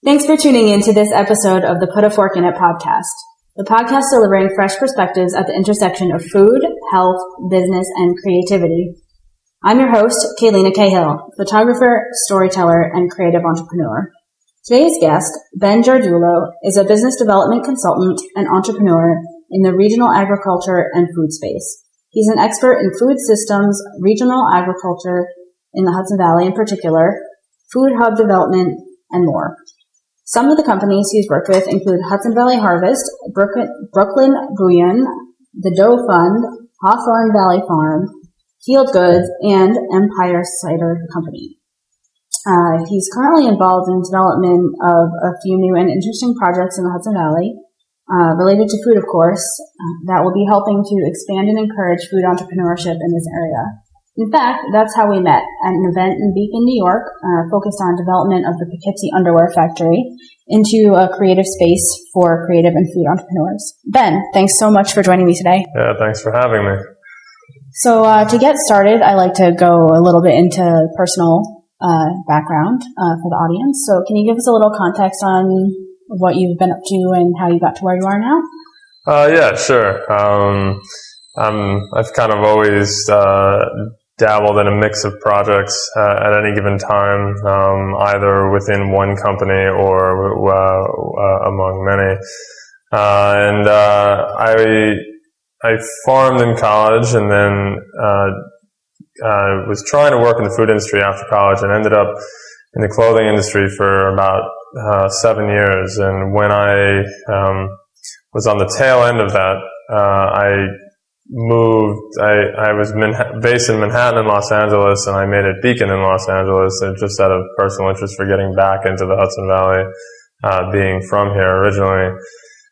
Thanks for tuning in to this episode of the Put a Fork in It podcast, the podcast delivering fresh perspectives at the intersection of food, health, business, and creativity. I'm your host, Kaylina Cahill, photographer, storyteller, and creative entrepreneur. Today's guest, Ben Giardullo, is a business development consultant and entrepreneur in the regional agriculture and food space. He's an expert in food systems, regional agriculture in the Hudson Valley in particular, food hub development, and more. Some of the companies he's worked with include Hudson Valley Harvest, Brooklyn Bouillon, the Dough Fund, Hawthorne Valley Farm, Field Goods, and Empire Cider Company. He's currently involved in development of a few new and interesting projects in the Hudson Valley, related to food, of course, that will be helping to expand and encourage food entrepreneurship in this area. In fact, that's how we met at an event in Beacon, New York, focused on development of the Poughkeepsie Underwear Factory into a creative space for creative and food entrepreneurs. Ben, thanks so much for joining me today. Yeah, thanks for having me. So to get started, I like to go a little bit into personal background for the audience. So can you give us a little context on what you've been up to and how you got to where you are now? Yeah, sure. I've kind of always dabbled in a mix of projects at any given time, either within one company or among many. I farmed in college, and then was trying to work in the food industry after college, and ended up in the clothing industry for about 7 years. And when I was on the tail end of that, I moved. I was based in Manhattan and Los Angeles, and I made it Beacon in Los Angeles, just out of personal interest for getting back into the Hudson Valley, being from here originally.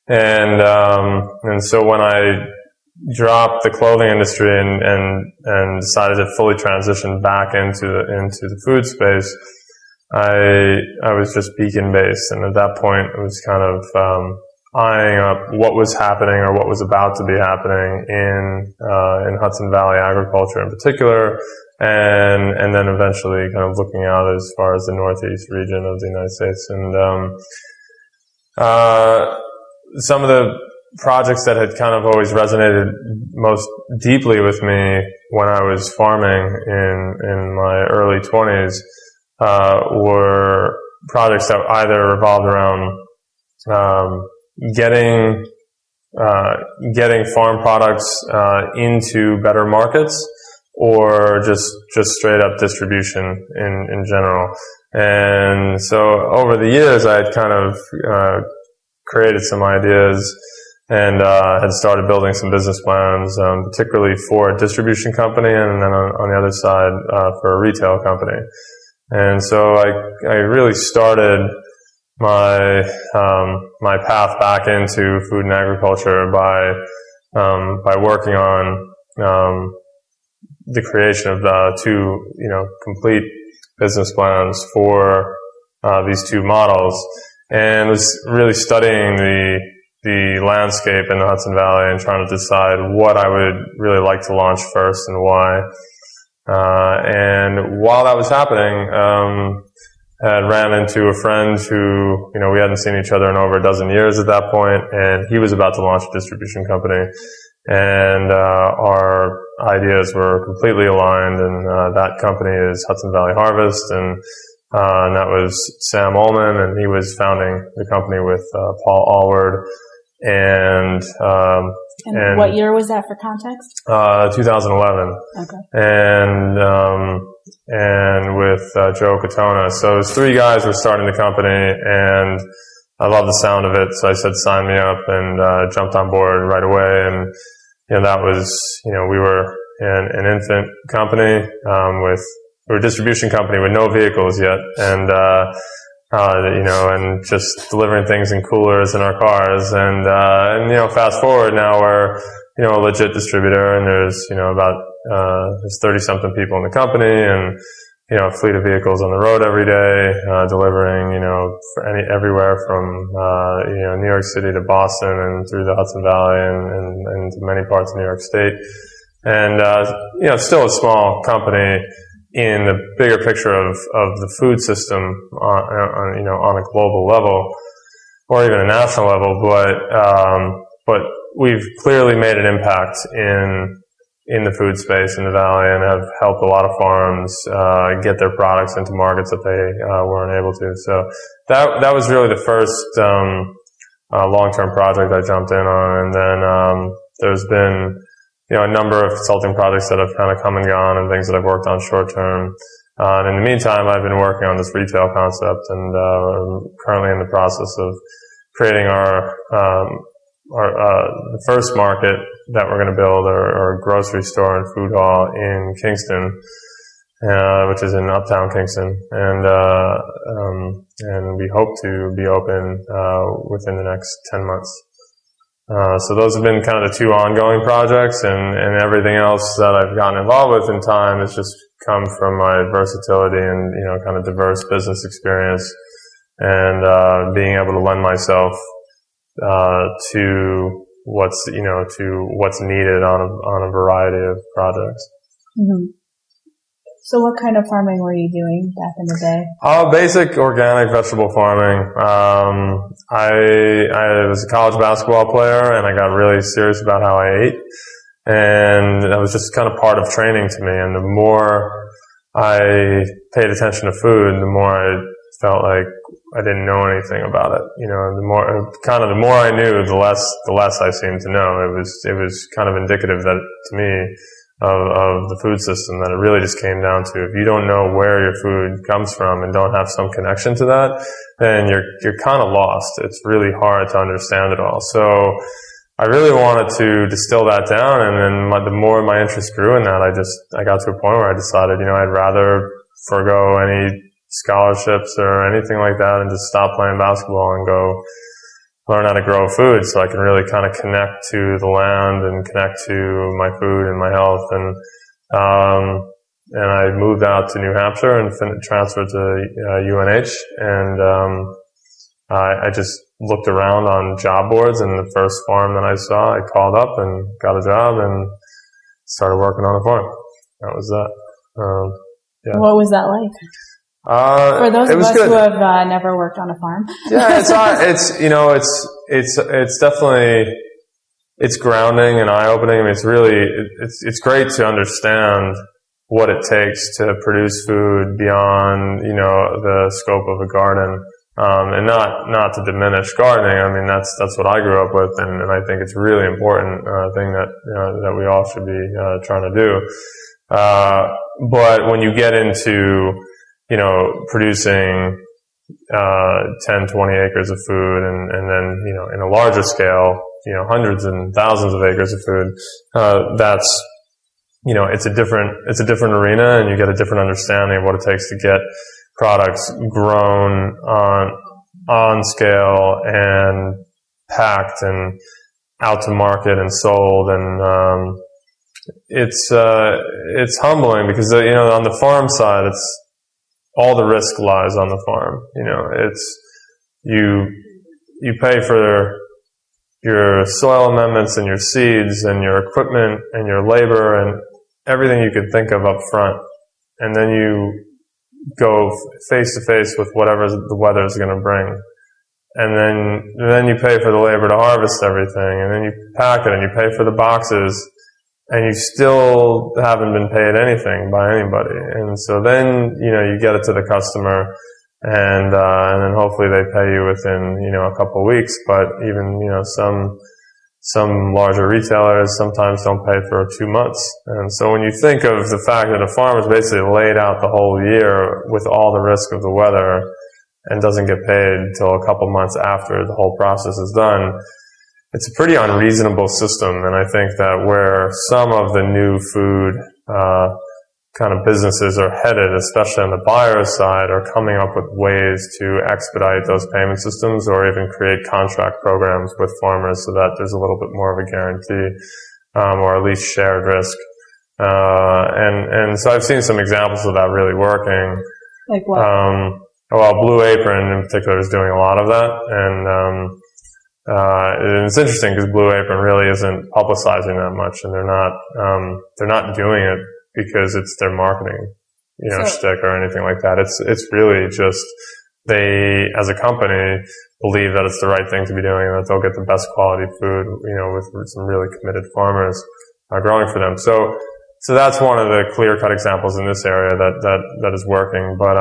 And so when I dropped the clothing industry and decided to fully transition back into the food space, I was just Beacon based, and at that point it was kind of eyeing up what was happening or what was about to be happening in Hudson Valley agriculture in particular, and then eventually kind of looking out as far as the northeast region of the United States. And some of the projects that had kind of always resonated most deeply with me when I was farming in my early 20s were projects that either revolved around getting farm products into better markets, or just straight up distribution in general. And so over the years, I had kind of created some ideas and had started building some business plans, particularly for a distribution company, and then on the other side for a retail company. And so I really started my path back into food and agriculture by working on the creation of two complete business plans for these two models, and was really studying the landscape in the Hudson Valley and trying to decide what I would really like to launch first and why. And while that was happening, I ran into a friend who, we hadn't seen each other in over a dozen years at that point, and he was about to launch a distribution company. And our ideas were completely aligned, and that company is Hudson Valley Harvest, and that was Sam Ullman, and he was founding the company with Paul Allward. And what year was that, for context? 2011. Okay. And with Joe Katona. So it was three guys were starting the company, and I loved the sound of it, so I said, sign me up, and jumped on board right away. And that was, we were an infant company we were a distribution company with no vehicles yet, and and just delivering things in coolers in our cars. And fast forward, now we're, a legit distributor, and there's, there's 30-something people in the company, and, a fleet of vehicles on the road every day, delivering, everywhere from, New York City to Boston and through the Hudson Valley and to many parts of New York State. And, still a small company in the bigger picture of the food system on a global level or even a national level, but we've clearly made an impact in the food space in the Valley and have helped a lot of farms get their products into markets that they weren't able to. So that was really the first long-term project I jumped in on, and then there's been a number of consulting projects that have kind of come and gone and things that I've worked on short-term. And in the meantime, I've been working on this retail concept and currently in the process of creating the first market that we're going to build, or a grocery store and food hall in Kingston, which is in uptown Kingston, and we hope to be open within the next 10 months. So those have been kind of the two ongoing projects, and everything else that I've gotten involved with in time has just come from my versatility and kind of diverse business experience, and being able to lend myself to what's needed on a variety of projects. Mm-hmm. So what kind of farming were you doing back in the day? Basic organic vegetable farming. I was a college basketball player, and I got really serious about how I ate, and that was just kind of part of training to me. And the more I paid attention to food, the more I felt like I didn't know anything about it. The more I knew, the less I seemed to know. It was kind of indicative that, to me, of the food system, that it really just came down to, if you don't know where your food comes from and don't have some connection to that, then you're kind of lost. It's really hard to understand it all. So I really wanted to distill that down, and then the more my interest grew in that, I got to a point where I decided, I'd rather forego any scholarships or anything like that and just stop playing basketball and go learn how to grow food, so I can really kind of connect to the land and connect to my food and my health. And I moved out to New Hampshire and transferred to UNH, and I just looked around on job boards, and the first farm that I saw, I called up and got a job and started working on a farm. That was that. Yeah. What was that like? For those of us who have never worked on a farm. Yeah, it's definitely, it's grounding and eye-opening. I mean, it's great to understand what it takes to produce food beyond, the scope of a garden. And not to diminish gardening. I mean, that's what I grew up with, and I think it's a really important thing that we all should be trying to do. But when you get into producing 10, 20 acres of food, and then in a larger scale, hundreds and thousands of acres of food, that's it's a different arena, and you get a different understanding of what it takes to get products grown on scale and packed and out to market and sold. And it's humbling, because on the farm side, it's all the risk lies on the farm. It's you pay for your soil amendments and your seeds and your equipment and your labor and everything you could think of up front, and then you go face to face with whatever the weather is going to bring, and then you pay for the labor to harvest everything, and then you pack it, and you pay for the boxes, and you still haven't been paid anything by anybody. And so then you get it to the customer, and then hopefully they pay you within a couple of weeks. But even some larger retailers sometimes don't pay for 2 months. And so when you think of the fact that a farm is basically laid out the whole year with all the risk of the weather and doesn't get paid until a couple months after the whole process is done, it's a pretty unreasonable system. And I think that where some of the new food kind of businesses are headed, especially on the buyer side, are coming up with ways to expedite those payment systems, or even create contract programs with farmers so that there's a little bit more of a guarantee, or at least shared risk. And so I've seen some examples of that really working. Like what? Well, Blue Apron in particular is doing a lot of that. And it's interesting because Blue Apron really isn't publicizing that much, and they're not doing it because it's their marketing shtick or anything like that. It's really just they, as a company, believe that it's the right thing to be doing and that they'll get the best quality food, with some really committed farmers growing for them. So that's one of the clear-cut examples in this area that is working, but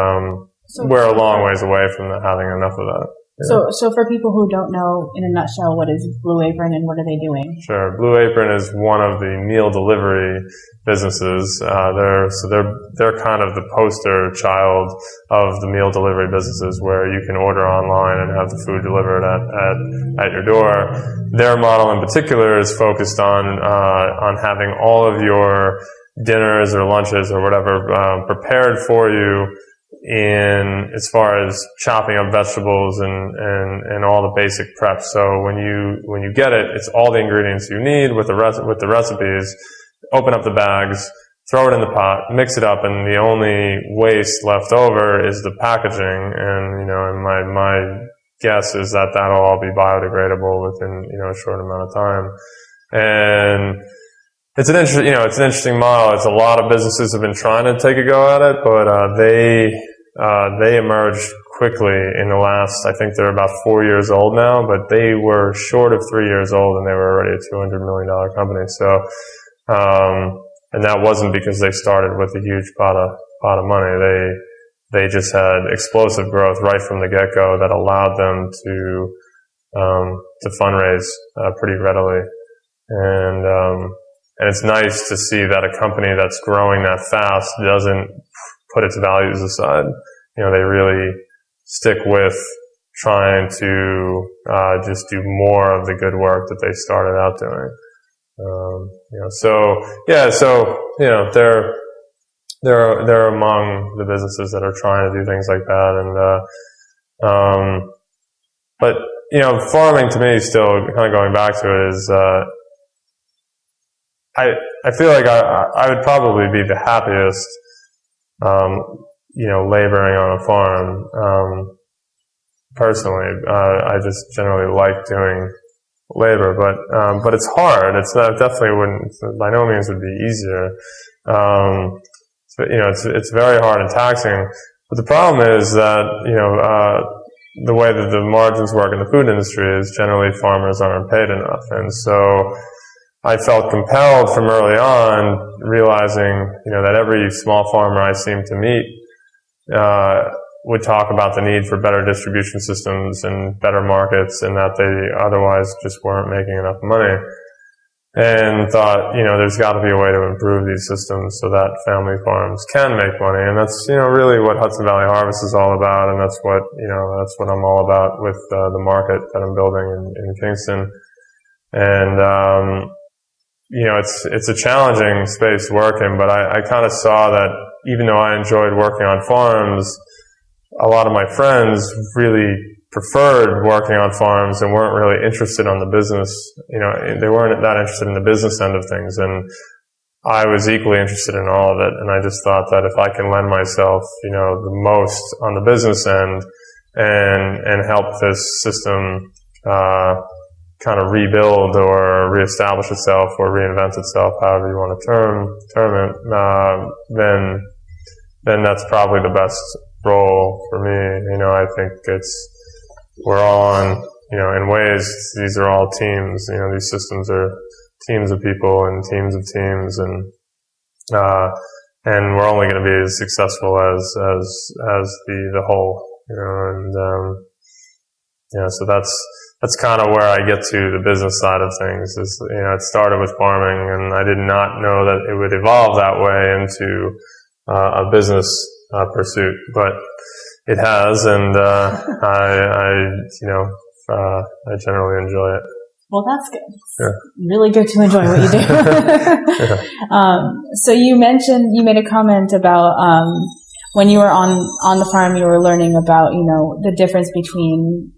we're a long ways away from having enough of that. Yeah. So for people who don't know, in a nutshell, what is Blue Apron and what are they doing? Sure. Blue Apron is one of the meal delivery businesses. They're kind of the poster child of the meal delivery businesses where you can order online and have the food delivered at your door. Their model in particular is focused on having all of your dinners or lunches or whatever prepared for you in as far as chopping up vegetables and all the basic prep. So when you get it, it's all the ingredients you need with the recipes. Open up the bags, throw it in the pot, mix it up, and the only waste left over is the packaging. And my guess is that that'll all be biodegradable within a short amount of time. And it's an interesting model. It's a lot of businesses have been trying to take a go at it, but they emerged quickly in the last, I think they're about 4 years old now, but they were short of 3 years old and they were already a $200 million company. So, and that wasn't because they started with a huge pot of money. They just had explosive growth right from the get-go that allowed them to fundraise pretty readily. And it's nice to see that a company that's growing that fast doesn't put its values aside. They really stick with trying to just do more of the good work that they started out doing. They're among the businesses that are trying to do things like that. And but farming to me, still kind of going back to it, is I feel like I would probably be the happiest, laboring on a farm. Personally, I just generally like doing labor, but it's hard. Definitely wouldn't, by no means would be easier. It's very hard and taxing. But the problem is that, the way that the margins work in the food industry is generally farmers aren't paid enough. And so I felt compelled from early on, realizing, that every small farmer I seemed to meet, would talk about the need for better distribution systems and better markets, and that they otherwise just weren't making enough money. And thought, there's got to be a way to improve these systems so that family farms can make money. And that's, really what Hudson Valley Harvest is all about. And that's what I'm all about with the market that I'm building in Kingston. And, it's a challenging space to work in, but I kind of saw that even though I enjoyed working on farms, a lot of my friends really preferred working on farms and weren't really interested on the business. They weren't that interested in the business end of things. And I was equally interested in all of it. And I just thought that if I can lend myself, the most on the business end and help this system, kind of rebuild or reestablish itself or reinvent itself, however you want to term it, then that's probably the best role for me. I think we're all on, in ways, these are all teams. These systems are teams of people and teams of teams, and we're only going to be as successful as the whole, so that's kind of where I get to the business side of things. Is, it started with farming, and I did not know that it would evolve that way into a business pursuit, but it has, and I generally enjoy it. Well, that's good. It's really good to enjoy what you do. Yeah. So you made a comment about when you were on the farm, you were learning about the difference between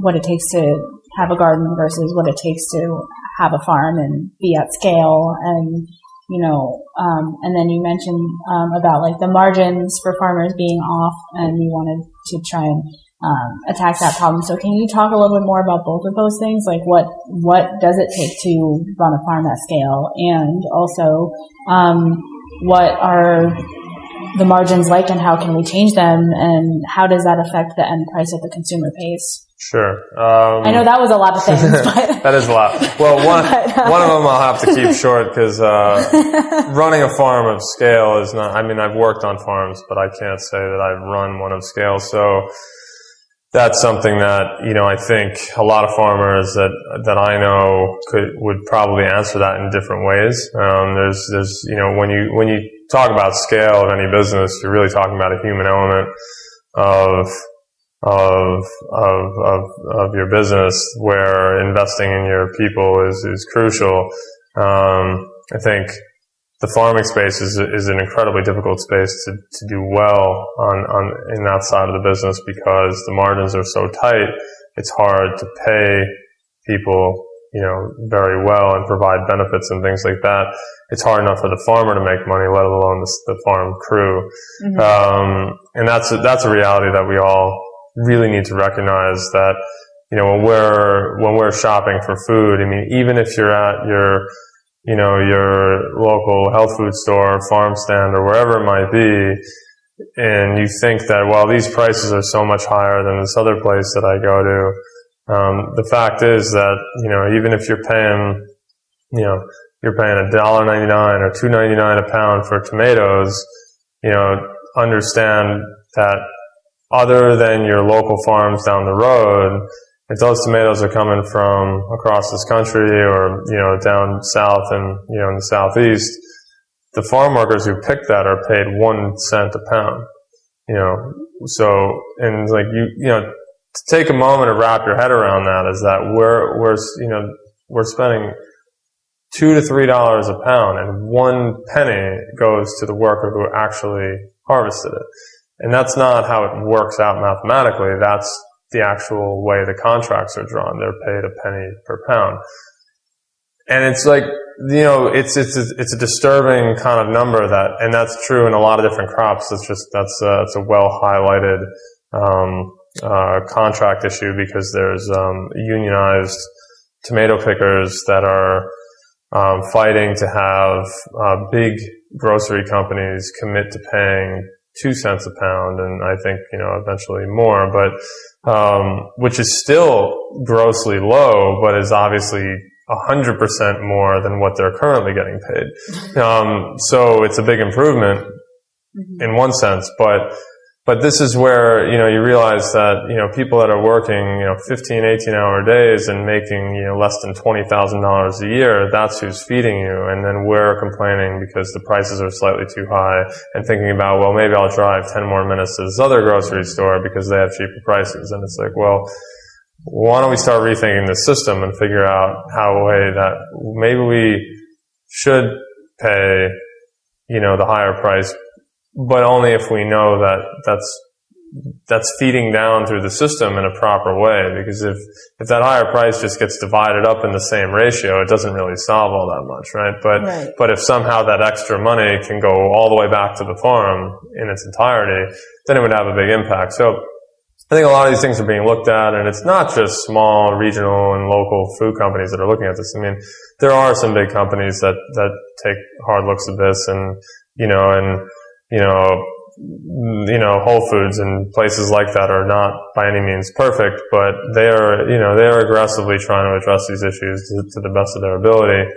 what it takes to have a garden versus what it takes to have a farm and be at scale, and and then you mentioned about like the margins for farmers being off, and you wanted to try and attack that problem. So can you talk a little bit more about both of those things? Like what does it take to run a farm at scale, and also what are the margins like, and how can we change them, and how does that affect the end price that the consumer pays? Sure. I know that was a lot of things, but that is a lot. Well, one of them I'll have to keep short because running a farm of scale is not. I mean, I've worked on farms, but I can't say that I've run one of scale. So that's something that, you know, I think a lot of farmers that I know would probably answer that in different ways. There's you know, when you talk about scale of any business, you're really talking about a human element of your business, where investing in your people is crucial. I think the farming space is an incredibly difficult space to do well in that side of the business, because the margins are so tight. It's hard to pay people, you know, very well and provide benefits and things like that. It's hard enough for the farmer to make money, let alone the farm crew. Mm-hmm. And that's a reality that we all really need to recognize, that, you know, when we're shopping for food, I mean, even if you're at your local health food store, farm stand, or wherever it might be, and you think that, well, these prices are so much higher than this other place that I go to. The fact is that, you know, even if you're paying $1.99 or $2.99 a pound for tomatoes, you know, understand that other than your local farms down the road, if those tomatoes are coming from across this country, or, you know, down south and, you know, in the southeast, the farm workers who pick that are paid 1 cent a pound, you know. So, and it's like, you know, to take a moment to wrap your head around that, is that we're spending $2 to $3 a pound, and 1 penny goes to the worker who actually harvested it. And that's not how it works out mathematically. That's the actual way the contracts are drawn. They're paid a penny per pound. And it's like, you know, it's a disturbing kind of number, and that's true in a lot of different crops. It's a well highlighted, contract issue, because there's, unionized tomato pickers that are, fighting to have, big grocery companies commit to paying 2 cents a pound, and I think, you know, eventually more, but, which is still grossly low, but is obviously 100% more than what they're currently getting paid. So it's a big improvement in one sense, but this is where, you know, you realize that, you know, people that are working, you know, 15, 18-hour days and making, you know, less than $20,000 a year, that's who's feeding you. And then we're complaining because the prices are slightly too high, and thinking about, well, maybe I'll drive 10 more minutes to this other grocery store because they have cheaper prices. And it's like, well, why don't we start rethinking the system and figure out a way that maybe we should pay, you know, the higher price, but only if we know that that's feeding down through the system in a proper way. Because if that higher price just gets divided up in the same ratio, it doesn't really solve all that much, right? But if somehow that extra money can go all the way back to the farm in its entirety, then it would have a big impact. So I think a lot of these things are being looked at, and it's not just small, regional, and local food companies that are looking at this. I mean, there are some big companies that take hard looks at this, and, you know, Whole Foods and places like that are not by any means perfect, but they are aggressively trying to address these issues to the best of their ability.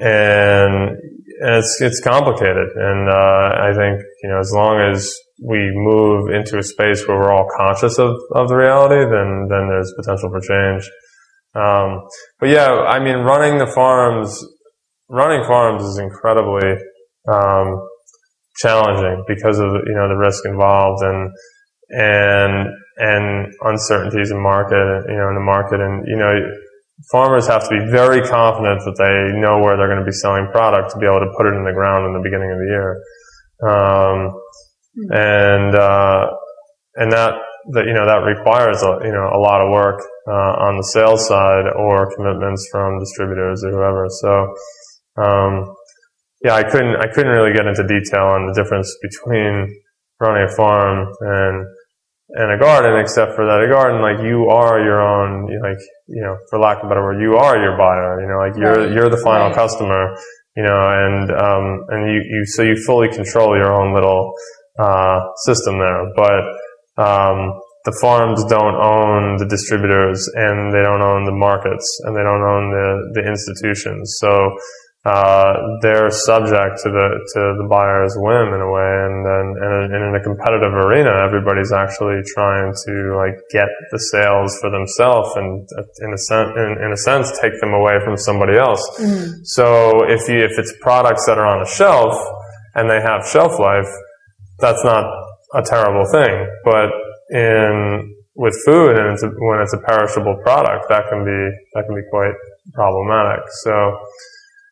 And it's complicated. And, I think, you know, as long as we move into a space where we're all conscious of the reality, then there's potential for change. But yeah, I mean, running farms is incredibly, challenging because of, you know, the risk involved and uncertainties in the market. And, you know, farmers have to be very confident that they know where they're going to be selling product to be able to put it in the ground in the beginning of the year. And that requires a lot of work, on the sales side, or commitments from distributors or whoever. So, yeah, I couldn't really get into detail on the difference between running a farm and a garden, except for that a garden, like, you are your own, like, you know, for lack of a better word, you are your buyer, you know, like, you're the final customer. and so you fully control your own little system there. But the farms don't own the distributors, and they don't own the markets, and they don't own the institutions. So they're subject to the buyer's whim in a way, and in a competitive arena, everybody's actually trying to get the sales for themselves, and in a sense take them away from somebody else. Mm. So if it's products that are on a shelf and they have shelf life, that's not a terrible thing. But with food, and when it's a perishable product, that can be quite problematic. So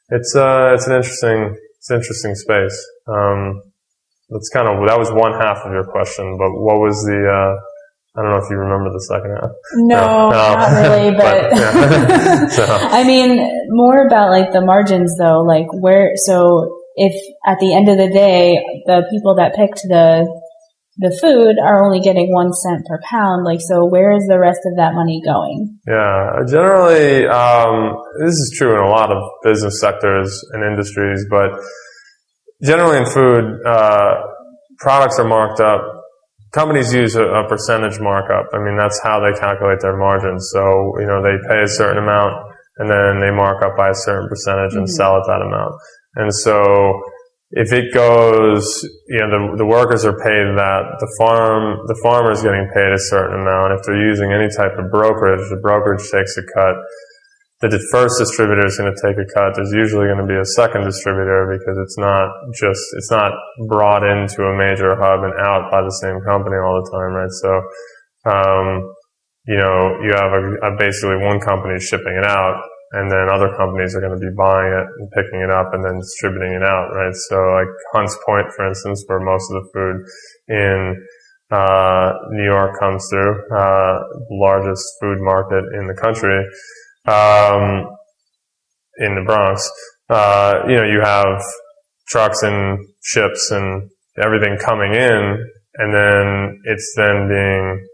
it's an interesting space. That was one half of your question, but what was I don't know if you remember the second half. No, not really, but yeah. So. I mean, more about the margins though, so if at the end of the day, the people that picked the food are only getting 1 cent per pound, so where is the rest of that money going? Yeah, generally, this is true in a lot of business sectors and industries, but generally in food, products are marked up. Companies use a percentage markup. I mean, that's how they calculate their margins. So, they pay a certain amount, and then they mark up by a certain percentage and sell at that amount. And so, if it goes, the workers are paid that, the farmer is getting paid a certain amount. If they're using any type of brokerage, the brokerage takes a cut. The first distributor is going to take a cut. There's usually going to be a second distributor, because it's not brought into a major hub and out by the same company all the time, right? So, you have basically one company shipping it out, and then other companies are going to be buying it and picking it up and then distributing it out, right? So Hunts Point, for instance, where most of the food in New York comes through, the largest food market in the country, in the Bronx, you have trucks and ships and everything coming in, and then it's then being,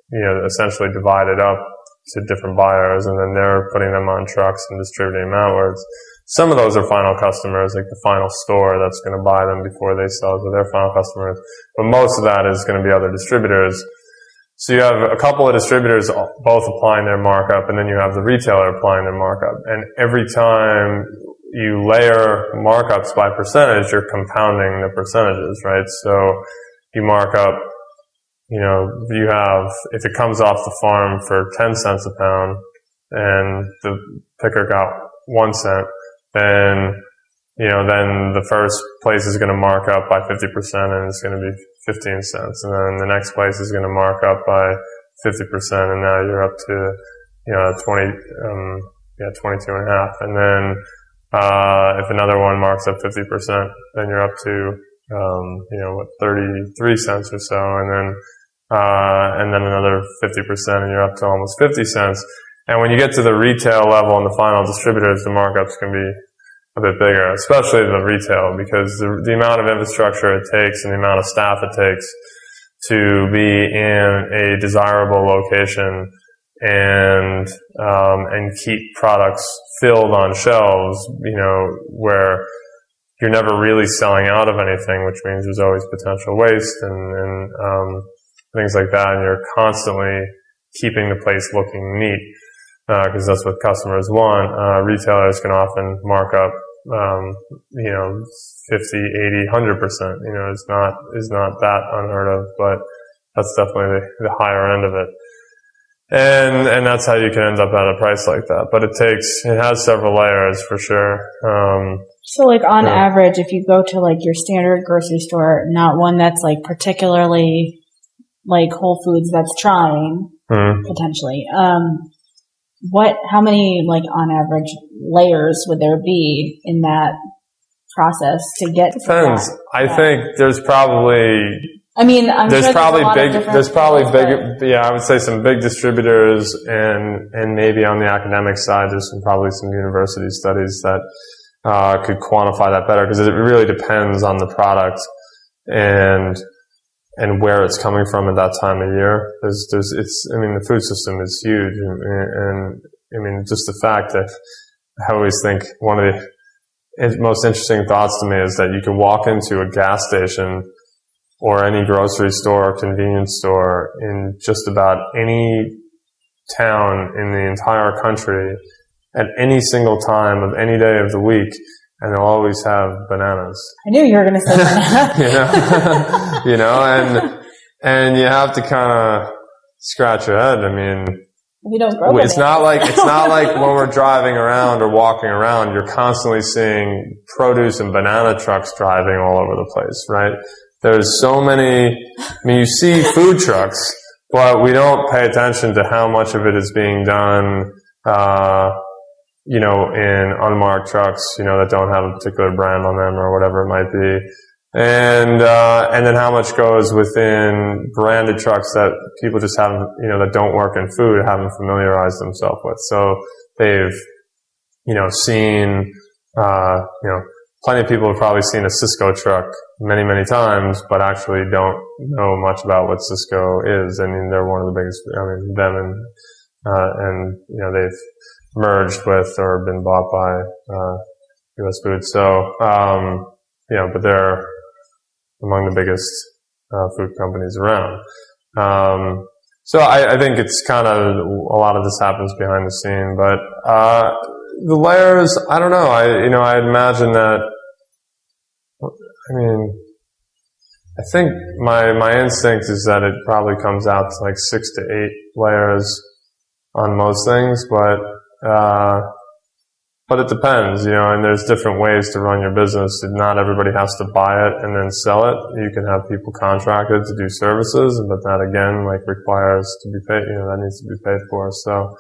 essentially divided up to different buyers, and then they're putting them on trucks and distributing them outwards. Some of those are final customers, like the final store that's going to buy them before they sell to their final customers. But most of that is going to be other distributors. So you have a couple of distributors both applying their markup, and then you have the retailer applying their markup. And every time you layer markups by percentage, you're compounding the percentages, right? So you mark up, if it comes off the farm for 10 cents a pound and the picker got 1 cent, then the first place is going to mark up by 50%, and it's going to be 15 cents. And then the next place is going to mark up by 50%, and now you're up to, 22 and a half. And then, if another one marks up 50%, then you're up to, 33 cents or so. And then another 50%, and you're up to almost 50 cents. And when you get to the retail level and the final distributors, the markups can be a bit bigger, especially the retail, because the amount of infrastructure it takes and the amount of staff it takes to be in a desirable location and keep products filled on shelves, where you're never really selling out of anything, which means there's always potential waste and things like that, and you're constantly keeping the place looking neat, because that's what customers want. Retailers can often mark up, 50, 80, 100%. Is not that unheard of, but that's definitely the higher end of it. And that's how you can end up at a price like that. But it has several layers for sure. So on average, if you go to your standard grocery store, not one that's particularly Whole Foods that's trying, potentially, how many, on average, layers would there be in that process to get to that? Depends. I think there's probably... I mean, I would say some big distributors, and maybe on the academic side, there's probably some university studies that could quantify that better, because it really depends on the product and where it's coming from at that time of year. The food system is huge, and just the fact that I always think one of most interesting thoughts to me is that you can walk into a gas station or any grocery store or convenience store in just about any town in the entire country at any single time of any day of the week, and they'll always have bananas. I knew you were going to say banana. And you have to kind of scratch your head. I mean, we don't grow it's not like when we're driving around or walking around, you're constantly seeing produce and banana trucks driving all over the place, right? There's so many, you see food trucks, but we don't pay attention to how much of it is being done, in unmarked trucks, that don't have a particular brand on them or whatever it might be. And then how much goes within branded trucks that people just haven't, that don't work in food, haven't familiarized themselves with. So they've, seen, plenty of people have probably seen a Cisco truck many, many times, but actually don't know much about what Cisco is. I mean, they're one of the biggest, them and they've merged with or been bought by, US Foods. So, but they're among the biggest, food companies around. So I think it's kind of, a lot of this happens behind the scene, but, the layers, I don't know. I imagine that, I think my instinct is that it probably comes out to like 6 to 8 layers on most things, but it depends, and there's different ways to run your business. Not everybody has to buy it and then sell it. You can have people contracted to do services, but that again, requires to be paid, that needs to be paid for. So,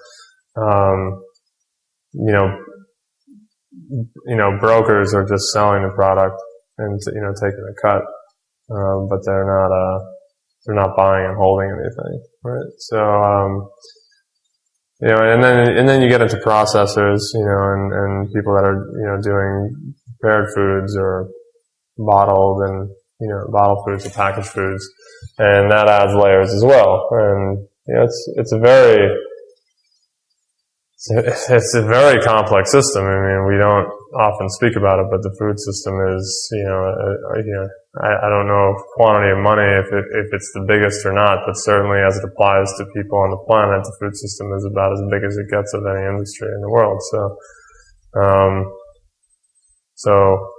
brokers are just selling the product and, taking a cut. But they're not buying and holding anything, right? So, and then you get into processors, and people that are, doing prepared foods or bottled and, bottled foods or packaged foods. And that adds layers as well. And, it's a very complex system. We don't often speak about it, but the food system is, I don't know quantity of money if it's the biggest or not, but certainly as it applies to people on the planet, the food system is about as big as it gets of any industry in the world. So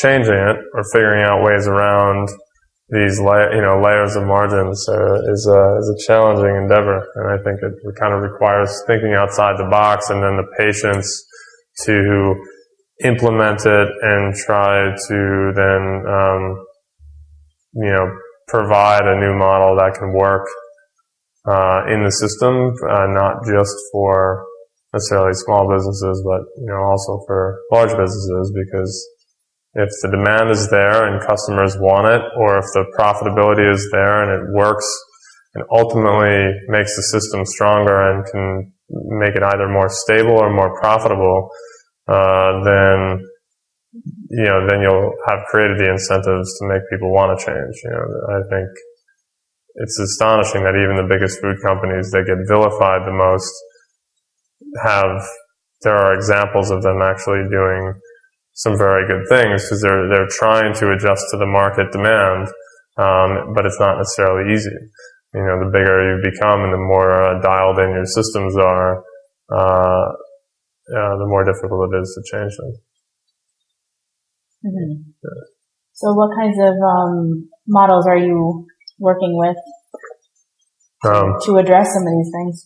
changing it or figuring out ways around these layers of margins is a challenging endeavor, and I think it kind of requires thinking outside the box and then the patience to implement it and try to then provide a new model that can work in the system, not just for necessarily small businesses, but also for large businesses, because if the demand is there and customers want it, or if the profitability is there and it works and ultimately makes the system stronger and can make it either more stable or more profitable, then you'll have created the incentives to make people want to change. I think it's astonishing that even the biggest food companies that get vilified the most there are examples of them actually doing some very good things, because they're trying to adjust to the market demand, but it's not necessarily easy. The bigger you become and the more dialed in your systems are, the more difficult it is to change them. Mm-hmm. Yeah. So what kinds of models are you working with to address some of these things?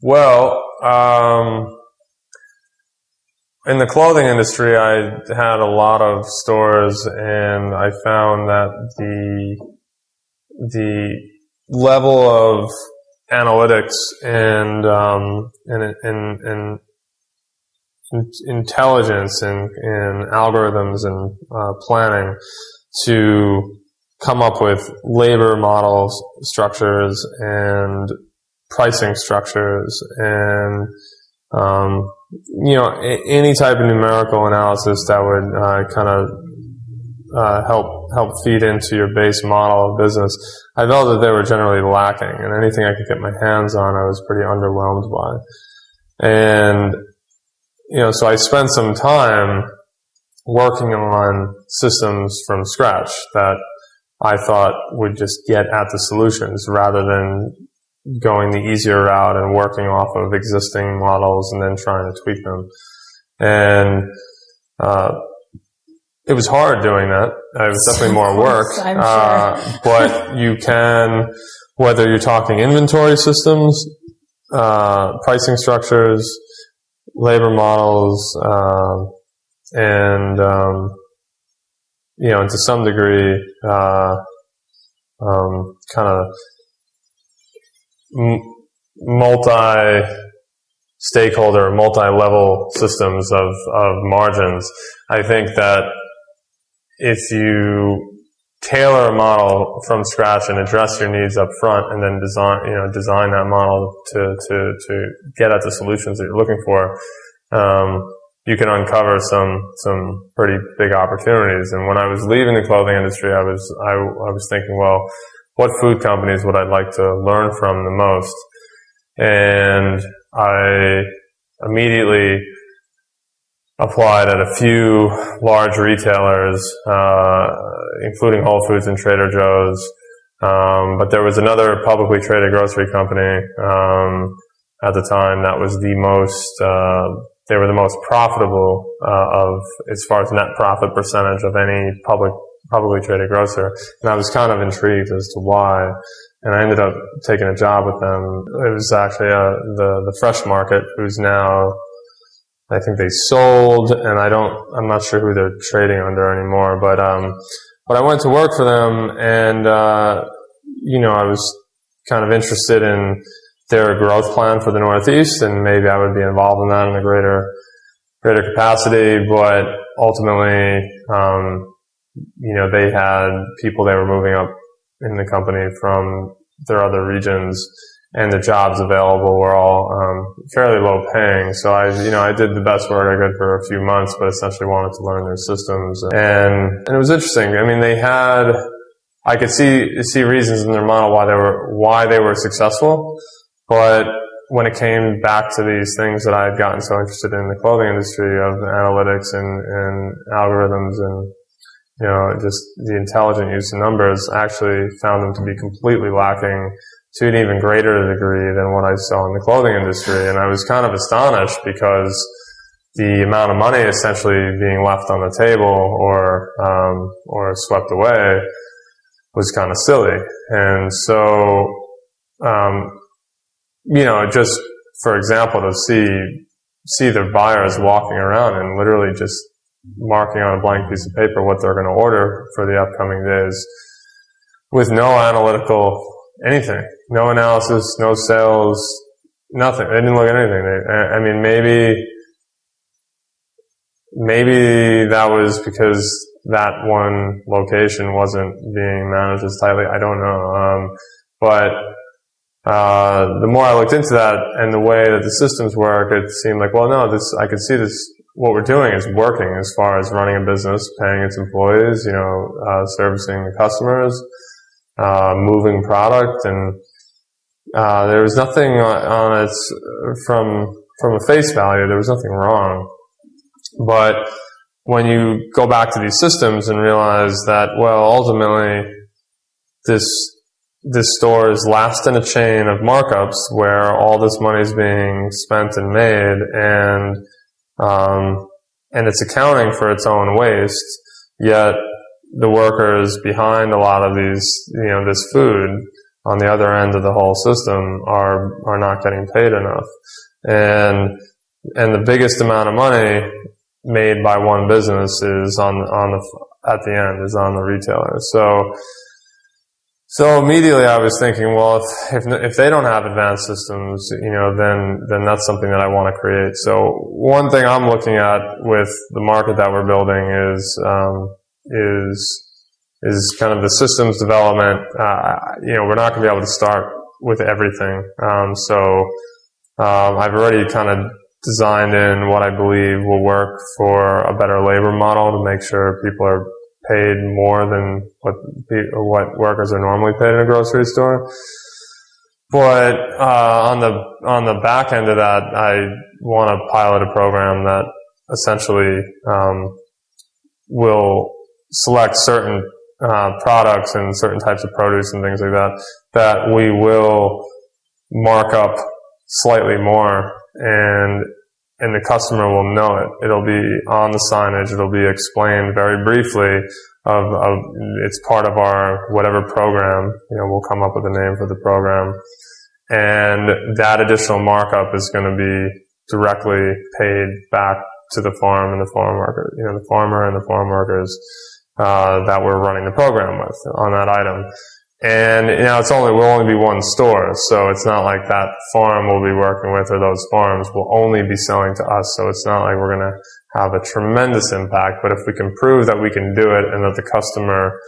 Well, in the clothing industry, I had a lot of stores, and I found that the level of analytics and intelligence and algorithms and planning to come up with labor models, structures, and pricing structures, and any type of numerical analysis that would help feed into your base model of business. I felt that they were generally lacking, and anything I could get my hands on, I was pretty underwhelmed by. And so I spent some time working on systems from scratch that I thought would just get at the solutions rather than going the easier route and working off of existing models and then trying to tweak them. And it was hard doing that. It was definitely more work. I'm sure. But you can, whether you're talking inventory systems, pricing structures, labor models, and to some degree, kind of multi-stakeholder, multi-level systems of margins. I think that if you tailor a model from scratch and address your needs up front and then design that model to get at the solutions that you're looking for, you can uncover some pretty big opportunities. And when I was leaving the clothing industry, I was thinking, well, what food companies would I like to learn from the most? And I immediately applied at a few large retailers, including Whole Foods and Trader Joe's. But there was another publicly traded grocery company at the time that was the most, they were the most profitable as far as net profit percentage of any publicly traded grocer. And I was kind of intrigued as to why. And I ended up taking a job with them. It was actually the Fresh Market, who's now, I think they sold, and I'm not sure who they're trading under anymore, but I went to work for them, and, I was kind of interested in their growth plan for the Northeast, and maybe I would be involved in that in a greater capacity, but ultimately, they had people they were moving up in the company from their other regions, and the jobs available were all fairly low paying. So I did the best work I could for a few months, but essentially wanted to learn their systems. And it was interesting. I mean, I could see reasons in their model why they were successful, but when it came back to these things that I had gotten so interested in the clothing industry of analytics and algorithms and just the intelligent use of numbers, I actually found them to be completely lacking to an even greater degree than what I saw in the clothing industry. And I was kind of astonished because the amount of money essentially being left on the table or swept away was kind of silly. And so, just for example, to see the buyers walking around and literally just marking on a blank piece of paper what they're going to order for the upcoming days with no analytical anything, no analysis, no sales, nothing. They didn't look at anything. Maybe that was because that one location wasn't being managed as tightly. I don't know. But the more I looked into that and the way that the systems work, it seemed like, well, no, I could see this. What we're doing is working as far as running a business, paying its employees, servicing the customers, moving product, and there was nothing on it from a face value. There was nothing wrong. But when you go back to these systems and realize that, well, ultimately, this store is last in a chain of markups where all this money is being spent and made, and it's accounting for its own waste, yet the workers behind a lot of this food on the other end of the whole system are not getting paid enough. And the biggest amount of money made by one business is at the end is on the retailer. So immediately I was thinking, well, if they don't have advanced systems, then that's something that I want to create. So one thing I'm looking at with the market that we're building is kind of the systems development. We're not going to be able to start with everything. I've already kind of designed in what I believe will work for a better labor model to make sure people are paid more than what workers are normally paid in a grocery store. But on the back end of that, I want to pilot a program that essentially will select certain products and certain types of produce and things like that we will mark up slightly more, and the customer will know it. It'll be on the signage. It'll be explained very briefly of it's part of our whatever program. We'll come up with a name for the program, and that additional markup is going to be directly paid back to the farm and the farm worker, the farmer and the farm workers that we're running the program with on that item. And will only be one store, so it's not like that farm we'll be working with or those farms will only be selling to us. So it's not like we're going to have a tremendous impact. But if we can prove that we can do it and that the customer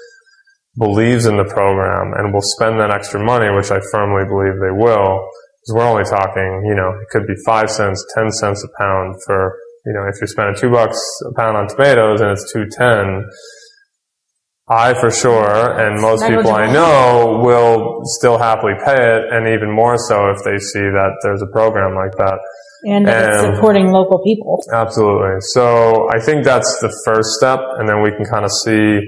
believes in the program and will spend that extra money, which I firmly believe they will, because we're only talking, it could be 5 cents, 10 cents a pound for, if you're spending $2 a pound on tomatoes and it's $2.10. I for sure, and most people I know, will still happily pay it, and even more so if they see that there's a program like that. And it's supporting local people. Absolutely. So I think that's the first step, and then we can kind of see,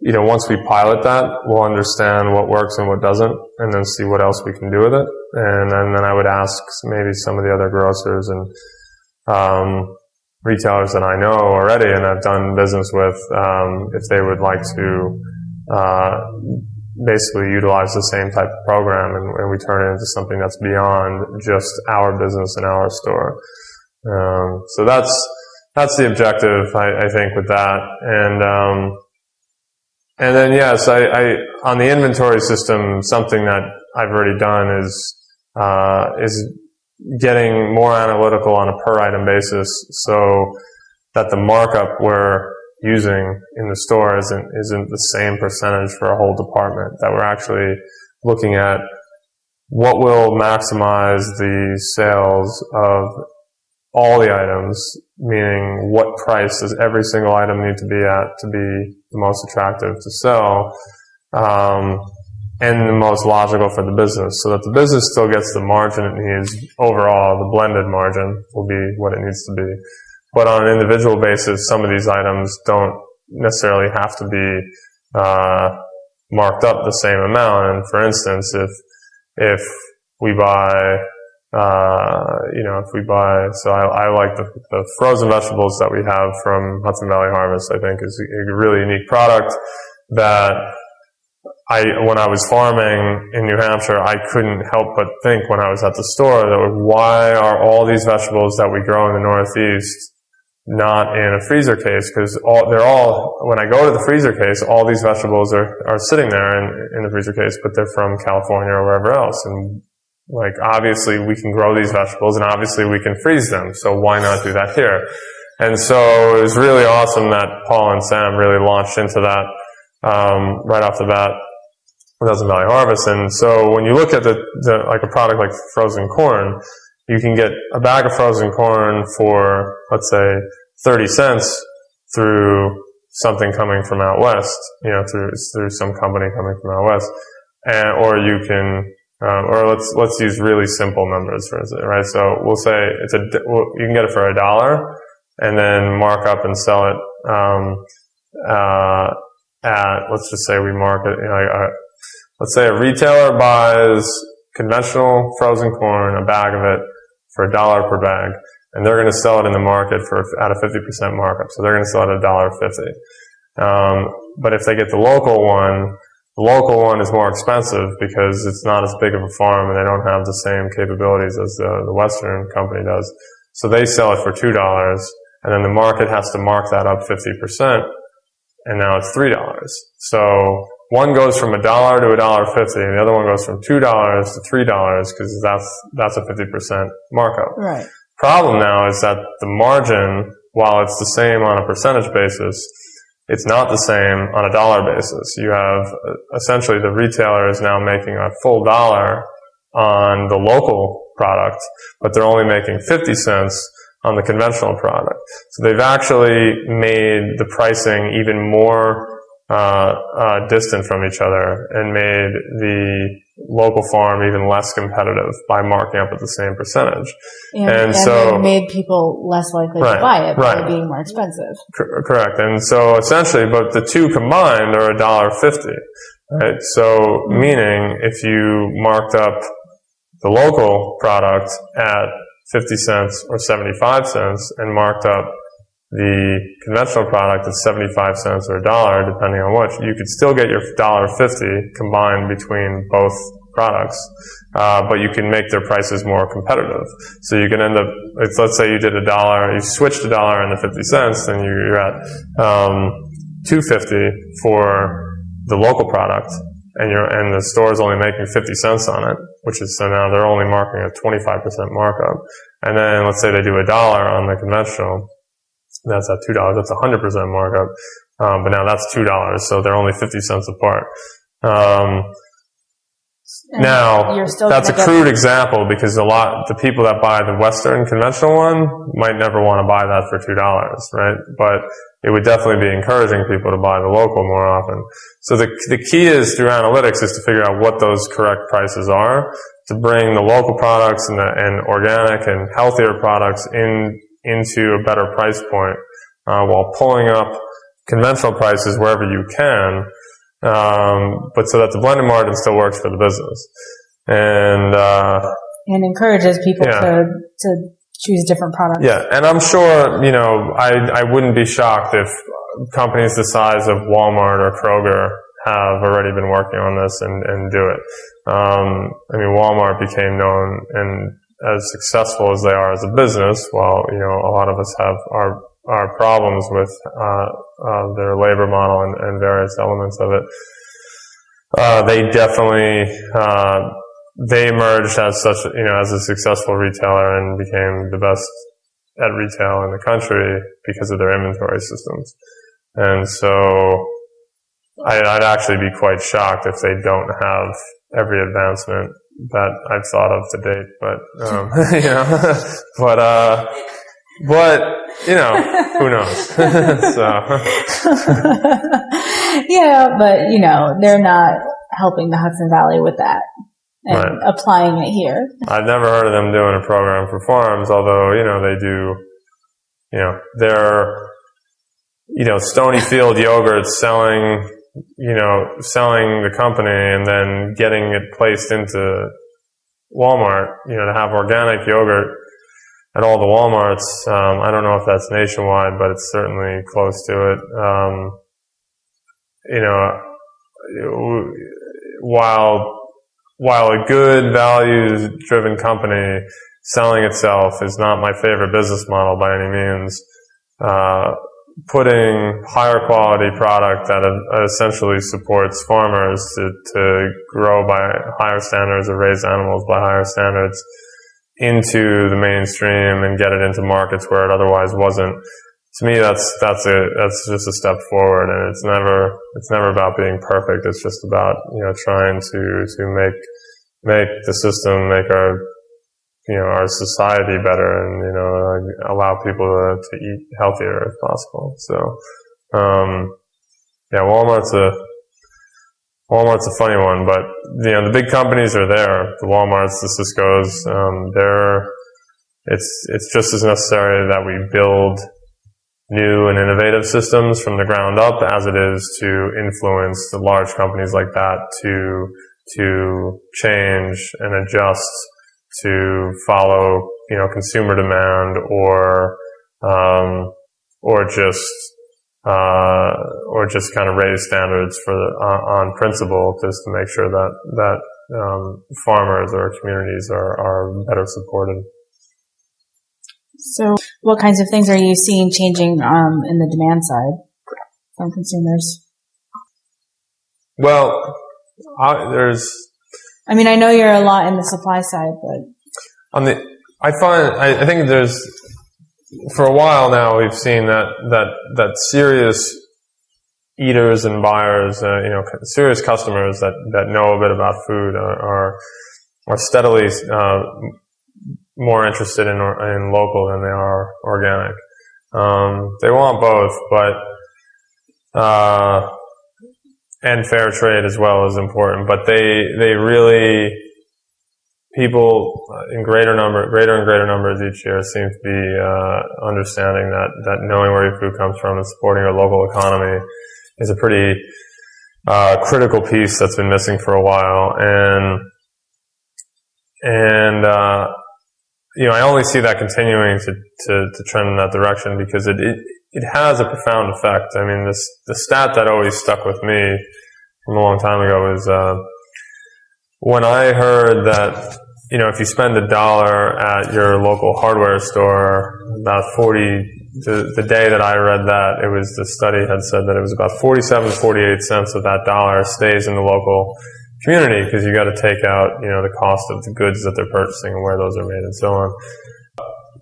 once we pilot that, we'll understand what works and what doesn't, and then see what else we can do with it. And then I would ask maybe some of the other grocers and retailers that I know already and I've done business with, if they would like to basically utilize the same type of program and we turn it into something that's beyond just our business and our store. So that's the objective, I think, with that. And then yes, I on the inventory system, something that I've already done is getting more analytical on a per item basis so that the markup we're using in the store isn't the same percentage for a whole department, that we're actually looking at what will maximize the sales of all the items, meaning what price does every single item need to be at to be the most attractive to sell, and the most logical for the business, so that the business still gets the margin it needs overall. The blended margin will be what it needs to be. But on an individual basis, some of these items don't necessarily have to be marked up the same amount. And for instance, if we buy, so I like the frozen vegetables that we have from Hudson Valley Harvest. I think is a really unique product that when I was farming in New Hampshire, I couldn't help but think when I was at the store that why are all these vegetables that we grow in the Northeast not in a freezer case? Because when I go to the freezer case, all these vegetables are sitting there in the freezer case, but they're from California or wherever else. And obviously we can grow these vegetables and obviously we can freeze them. So why not do that here? And so it was really awesome that Paul and Sam really launched into that, right off the bat with Hudson Valley Harvest. And so when you look at like a product like frozen corn, you can get a bag of frozen corn for, let's say, 30 cents through something coming from out west, through some company coming from out west. Or you can, or let's use really simple numbers for instance, right? So we'll say you can get it for $1 and then mark up and sell it, at, let's just say we market, let's say a retailer buys conventional frozen corn, a bag of it, for $1 per bag, and they're going to sell it in the market at a 50% markup. So they're going to sell it at $1.50. But if they get the local one is more expensive because it's not as big of a farm and they don't have the same capabilities as the Western company does. So they sell it for $2, and then the market has to mark that up 50%, and now it's $3. So one goes from $1 to $1.50, and the other one goes from $2 to $3 because that's a 50% markup. Right. Problem now is that the margin, while it's the same on a percentage basis, it's not the same on a dollar basis. You have essentially the retailer is now making a full $1 on the local product, but they're only making 50 cents on the conventional product. So they've actually made the pricing even more distant from each other and made the local farm even less competitive by marking up at the same percentage. And so made people less likely to buy it by being more expensive. Correct. And so essentially, but the two combined are $1.50, right? So meaning if you marked up the local product at 50 cents or 75 cents and marked up the conventional product at 75 cents or $1, depending on which, you could still get your $1.50 combined between both products, but you can make their prices more competitive. So you can end up, let's say you did $1, you switched $1 and the 50 cents, then you're at $2.50 for the local product, and the store's only making 50 cents on it, which is, so now they're only marking a 25% markup. And then let's say they do $1 on the conventional, that's at $2, that's 100% markup, but now that's $2, so they're only 50 cents apart. Now, that's a crude example because the people that buy the Western conventional one might never want to buy that for $2, right? But it would definitely be encouraging people to buy the local more often. So the key is through analytics is to figure out what those correct prices are to bring the local products and organic and healthier products into a better price point, while pulling up conventional prices wherever you can, but so that the blended margin still works for the business. And encourages people to choose different products. Yeah, and I'm sure, I wouldn't be shocked if companies the size of Walmart or Kroger have already been working on this and do it. Walmart became known and as successful as they are as a business, while, a lot of us have our problems with their labor model and various elements of it. They definitely they emerged as such, as a successful retailer and became the best at retail in the country because of their inventory systems. And so I'd actually be quite shocked if they don't have every advancement that I've thought of to date, but who knows? So. Yeah, but they're not helping the Hudson Valley with that and applying it here. I've never heard of them doing a program for farms, although they do. They're Stonyfield yogurt selling the company and then getting it placed into Walmart, to have organic yogurt at all the Walmarts. I don't know if that's nationwide, but it's certainly close to it. While a good values-driven company selling itself is not my favorite business model by any means, putting higher quality product that essentially supports farmers to grow by higher standards or raise animals by higher standards into the mainstream and get it into markets where it otherwise wasn't. To me, that's just a step forward, and it's never about being perfect. It's just about trying to make the system, make our society better, and allow people to eat healthier if possible. So Walmart's a funny one, but the big companies are there. The Walmarts, the Ciscos, it's just as necessary that we build new and innovative systems from the ground up as it is to influence the large companies like that to change and adjust to follow, consumer demand or just kind of raise standards on principle, just to make sure that farmers or communities are better supported. So what kinds of things are you seeing changing in the demand side from consumers? Well, I know you're a lot in the supply side, but I think there's, for a while now, we've seen that serious eaters and buyers, serious customers that know a bit about food are steadily more interested in local than they are organic. They want both, but and fair trade as well is important, but they really, people in greater and greater numbers each year seem to be understanding that knowing where your food comes from and supporting your local economy is a pretty critical piece that's been missing for a while. And I only see that continuing to trend in that direction because it has a profound effect. I mean, the stat that always stuck with me from a long time ago is when I heard that, if you spend $1 at your local hardware store, about 40, the day that I read that, the study had said that it was about 47 to 48 cents of that dollar stays in the local community because you got to take out, the cost of the goods that they're purchasing and where those are made and so on.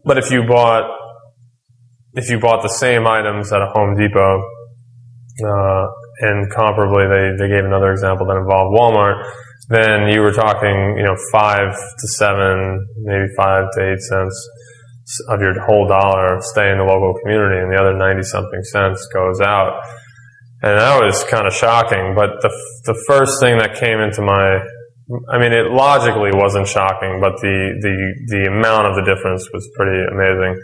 But if you bought the same items at a Home Depot, and comparably they gave another example that involved Walmart, then you were talking, 5 to 7, maybe 5 to 8 cents of your whole dollar stay in the local community, and the other 90 something cents goes out. And that was kind of shocking, but the first thing that came into it logically wasn't shocking, but the amount of the difference was pretty amazing.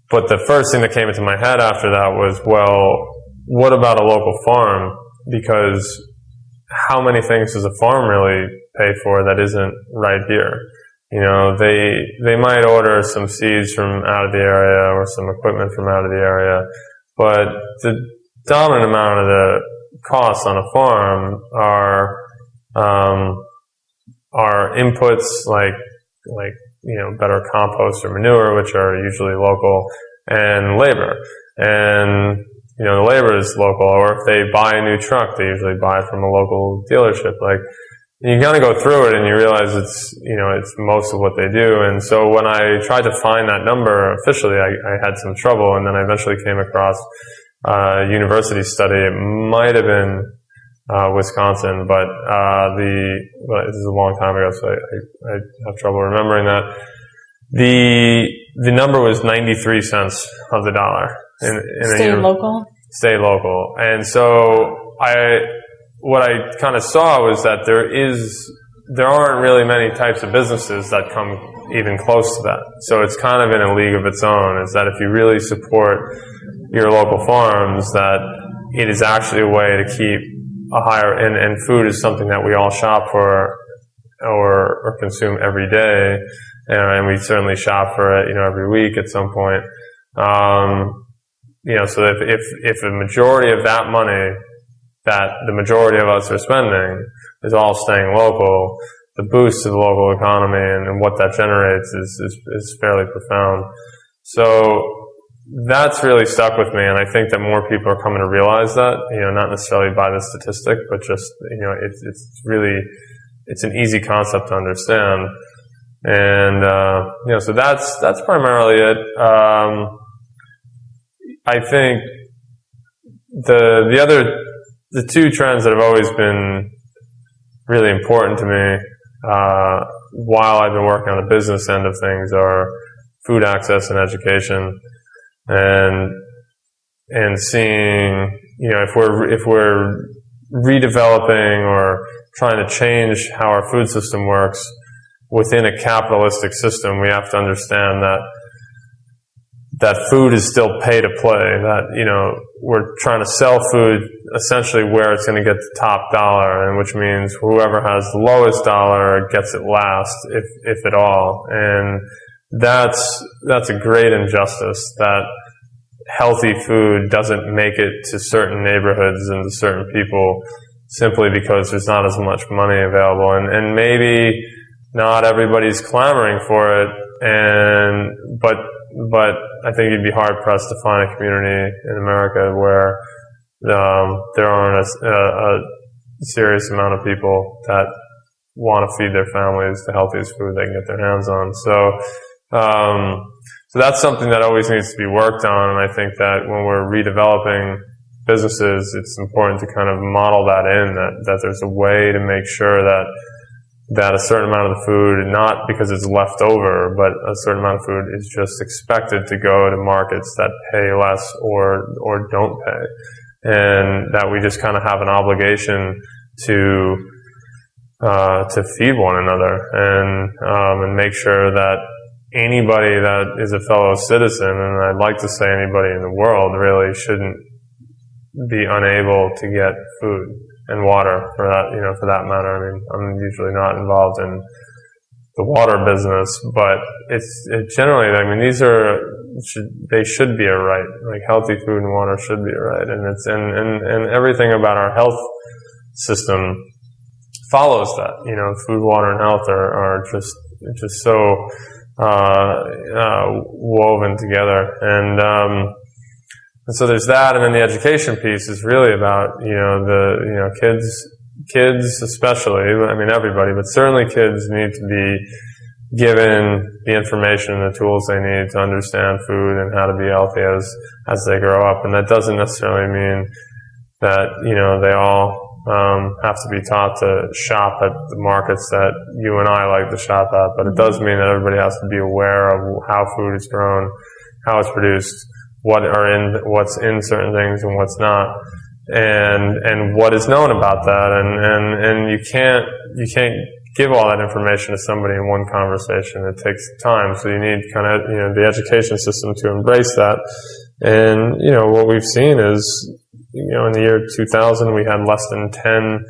But the first thing that came into my head after that was, well, what about a local farm? Because how many things does a farm really pay for that isn't right here? They might order some seeds from out of the area or some equipment from out of the area, but the dominant amount of the costs on a farm are inputs like better compost or manure, which are usually local, and labor. And the labor is local, or if they buy a new truck, they usually buy it from a local dealership. You kind of go through it and you realize it's most of what they do. And so when I tried to find that number officially, I had some trouble, and then I eventually came across a university study. It might have been Wisconsin, but this is a long time ago, so I have trouble remembering that. The number was 93 cents of the dollar. Stay local. And so what I kind of saw was that there aren't really many types of businesses that come even close to that. So it's kind of in a league of its own, is that if you really support your local farms, that it is actually a way to keep a higher, and food is something that we all shop for or consume every day, and we certainly shop for it, every week at some point. So if a majority of that money that the majority of us are spending is all staying local, the boost to the local economy and what that generates is fairly profound. So that's really stuck with me, and I think that more people are coming to realize that, not necessarily by the statistic, but just, it's an easy concept to understand. And, so that's primarily it. I think the two trends that have always been really important to me, while I've been working on the business end of things, are food access and education, and seeing, if we're redeveloping or trying to change how our food system works within a capitalistic system, we have to understand that food is still pay to play, that, we're trying to sell food essentially where it's going to get the top dollar, and which means whoever has the lowest dollar gets it last, if at all. And that's a great injustice, that healthy food doesn't make it to certain neighborhoods and to certain people simply because there's not as much money available. And maybe not everybody's clamoring for it, but I think you'd be hard pressed to find a community in America where there aren't a serious amount of people that want to feed their families the healthiest food they can get their hands on. So that's something that always needs to be worked on, and I think that when we're redeveloping businesses, it's important to kind of model that in, that there's a way to make sure that a certain amount of the food, not because it's left over, but a certain amount of food is just expected to go to markets that pay less or don't pay. and that we just kind of have an obligation to feed one another and make sure that anybody that is a fellow citizen, and I'd like to say anybody in the world, really shouldn't be unable to get food and water for that matter. I mean, I'm usually not involved in the water business, but it generally, I mean, they should be a right. Like, healthy food and water should be a right, and everything about our health system follows that. Food, water, and health are just so woven together, and so there's that, and then the education piece is really about kids especially. I mean, everybody, but certainly kids need to be given the information and the tools they need to understand food and how to be healthy as they grow up. And that doesn't necessarily mean that they all have to be taught to shop at the markets that you and I like to shop at, but it does mean that everybody has to be aware of how food is grown, how it's produced, what's in certain things and what's not, and what is known about that, and you can't give all that information to somebody in one conversation. It takes time, so you need kind of the education system to embrace that. And what we've seen is in the year 2000 we had less than 10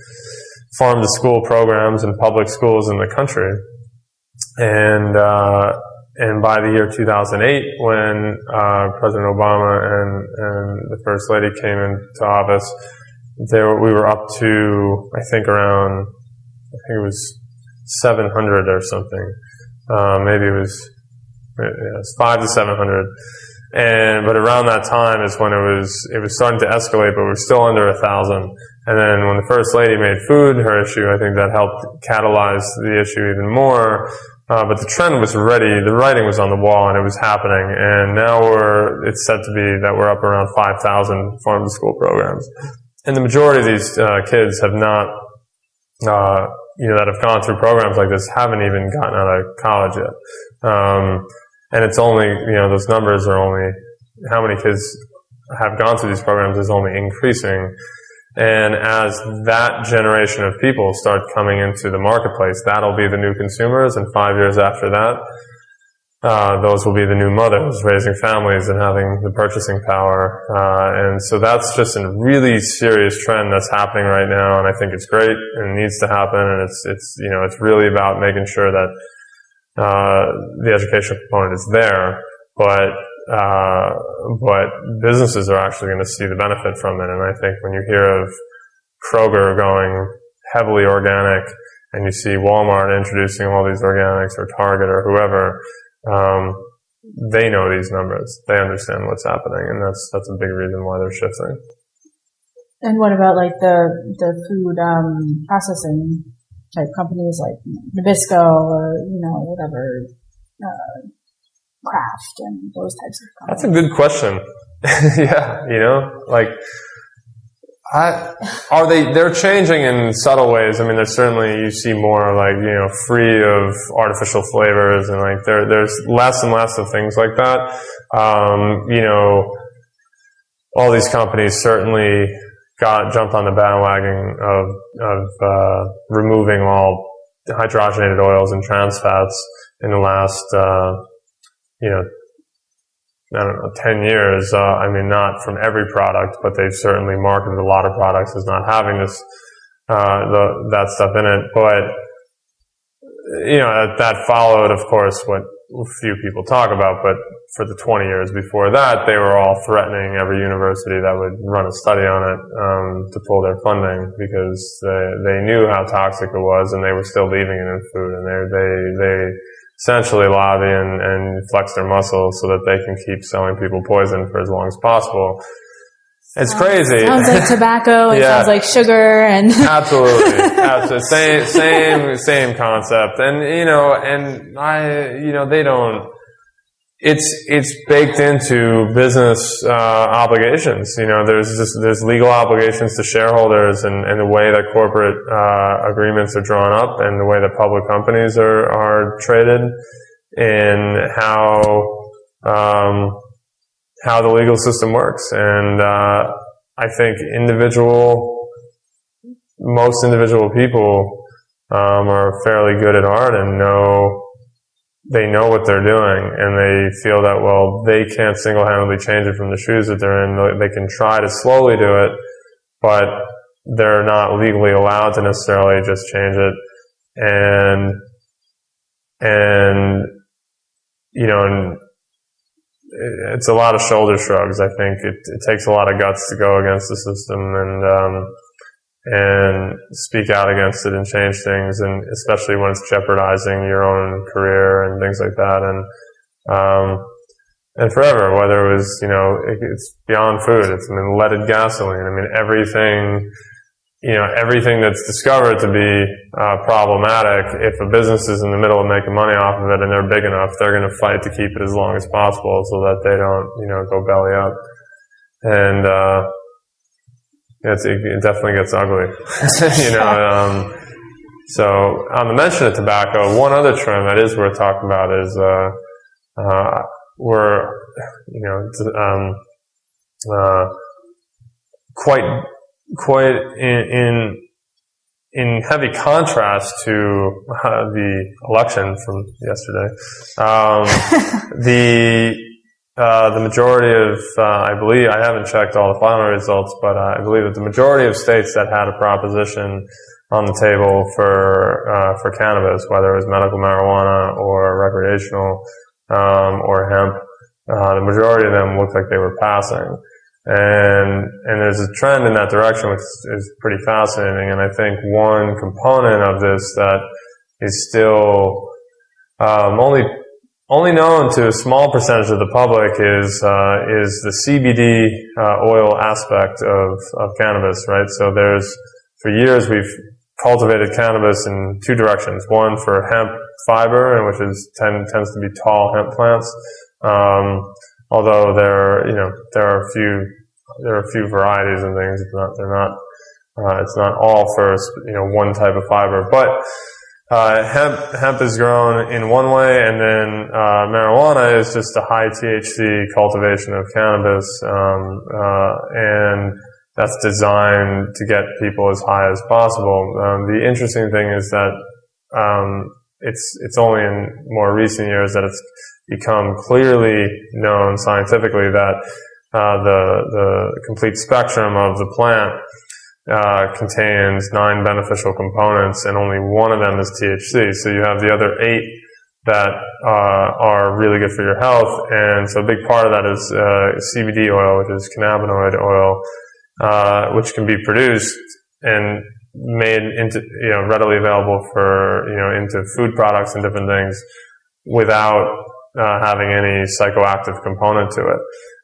farm to school programs in public schools in the country, and by the year 2008, when President Obama and the First Lady came into office, we were up to I think it was 700 or something. Maybe it was 500 to 700. But around that time is when it was starting to escalate, but we're still under 1,000. And then when the First Lady made food her issue, I think that helped catalyze the issue even more. But the trend was ready, the writing was on the wall, and it was happening. And now it's said to be that we're up around 5,000 farm to school programs. And the majority of these kids have not, that have gone through programs like this haven't even gotten out of college yet. And it's only, those numbers are only, how many kids have gone through these programs is only increasing. And as that generation of people start coming into the marketplace, that'll be the new consumers, and 5 years after that, those will be the new mothers raising families and having the purchasing power. And so that's just a really serious trend that's happening right now, and I think it's great and needs to happen, and it's really about making sure that the educational component is there, but businesses are actually going to see the benefit from it. And I think when you hear of Kroger going heavily organic, and you see Walmart introducing all these organics, or Target or whoever, they know these numbers. They understand what's happening, and that's a big reason why they're shifting. And what about like the food processing type companies like Nabisco or whatever, Kraft and those types of companies? That's a good question. Yeah, they're changing in subtle ways. I mean, there's certainly, you see more like, free of artificial flavors, and like there's less and less of things like that. All these companies certainly jumped on the bandwagon of removing all hydrogenated oils and trans fats in the last, 10 years. I mean, not from every product, but they've certainly marketed a lot of products as not having this, that stuff in it. But, that followed, of course, what few people talk about, but for the 20 years before that, they were all threatening every university that would run a study on it, to pull their funding, because they knew how toxic it was, and they were still leaving it in food, and they essentially lobby and flex their muscles so that they can keep selling people poison for as long as possible. It's crazy. Sounds like tobacco, and sounds like sugar, and absolutely. Same concept. And they don't. It's baked into business obligations. There's legal obligations to shareholders, and the way that corporate agreements are drawn up, and the way that public companies are traded, and how the legal system works. And I think most individual people are fairly good at art and they know what they're doing, and they feel that, well, they can't single-handedly change it from the shoes that they're in. They can try to slowly do it, but they're not legally allowed to necessarily just change it. And it's a lot of shoulder shrugs. I think it takes a lot of guts to go against the system and speak out against it and change things, and especially when it's jeopardizing your own career and things like that. And forever, whether it was, it's beyond food. It's leaded gasoline. Everything that's discovered to be problematic, if a business is in the middle of making money off of it and they're big enough, they're going to fight to keep it as long as possible so that they don't, go belly up. And it definitely gets ugly. So on the mention of tobacco, one other trend that is worth talking about is we're quite in heavy contrast to the election from yesterday. The majority of, I believe, I haven't checked all the final results, but I believe that the majority of states that had a proposition on the table for cannabis, whether it was medical marijuana or recreational, or hemp, the majority of them looked like they were passing. And there's a trend in that direction, which is pretty fascinating. And I think one component of this that is still, only known to a small percentage of the public is the CBD, oil aspect of cannabis, right? So for years we've cultivated cannabis in two directions. One for hemp fiber, which tends to be tall hemp plants. Although there are a few varieties and things. It's not all for, one type of fiber, but, hemp is grown in one way, and then, marijuana is just a high THC cultivation of cannabis, and that's designed to get people as high as possible. The interesting thing is that, it's only in more recent years that it's become clearly known scientifically that the complete spectrum of the plant contains 9 beneficial components, and only one of them is THC. So you have the other 8 that are really good for your health, and so a big part of that is CBD oil, which is cannabinoid oil, which can be produced and made into, readily available for, into food products and different things without having any psychoactive component to it.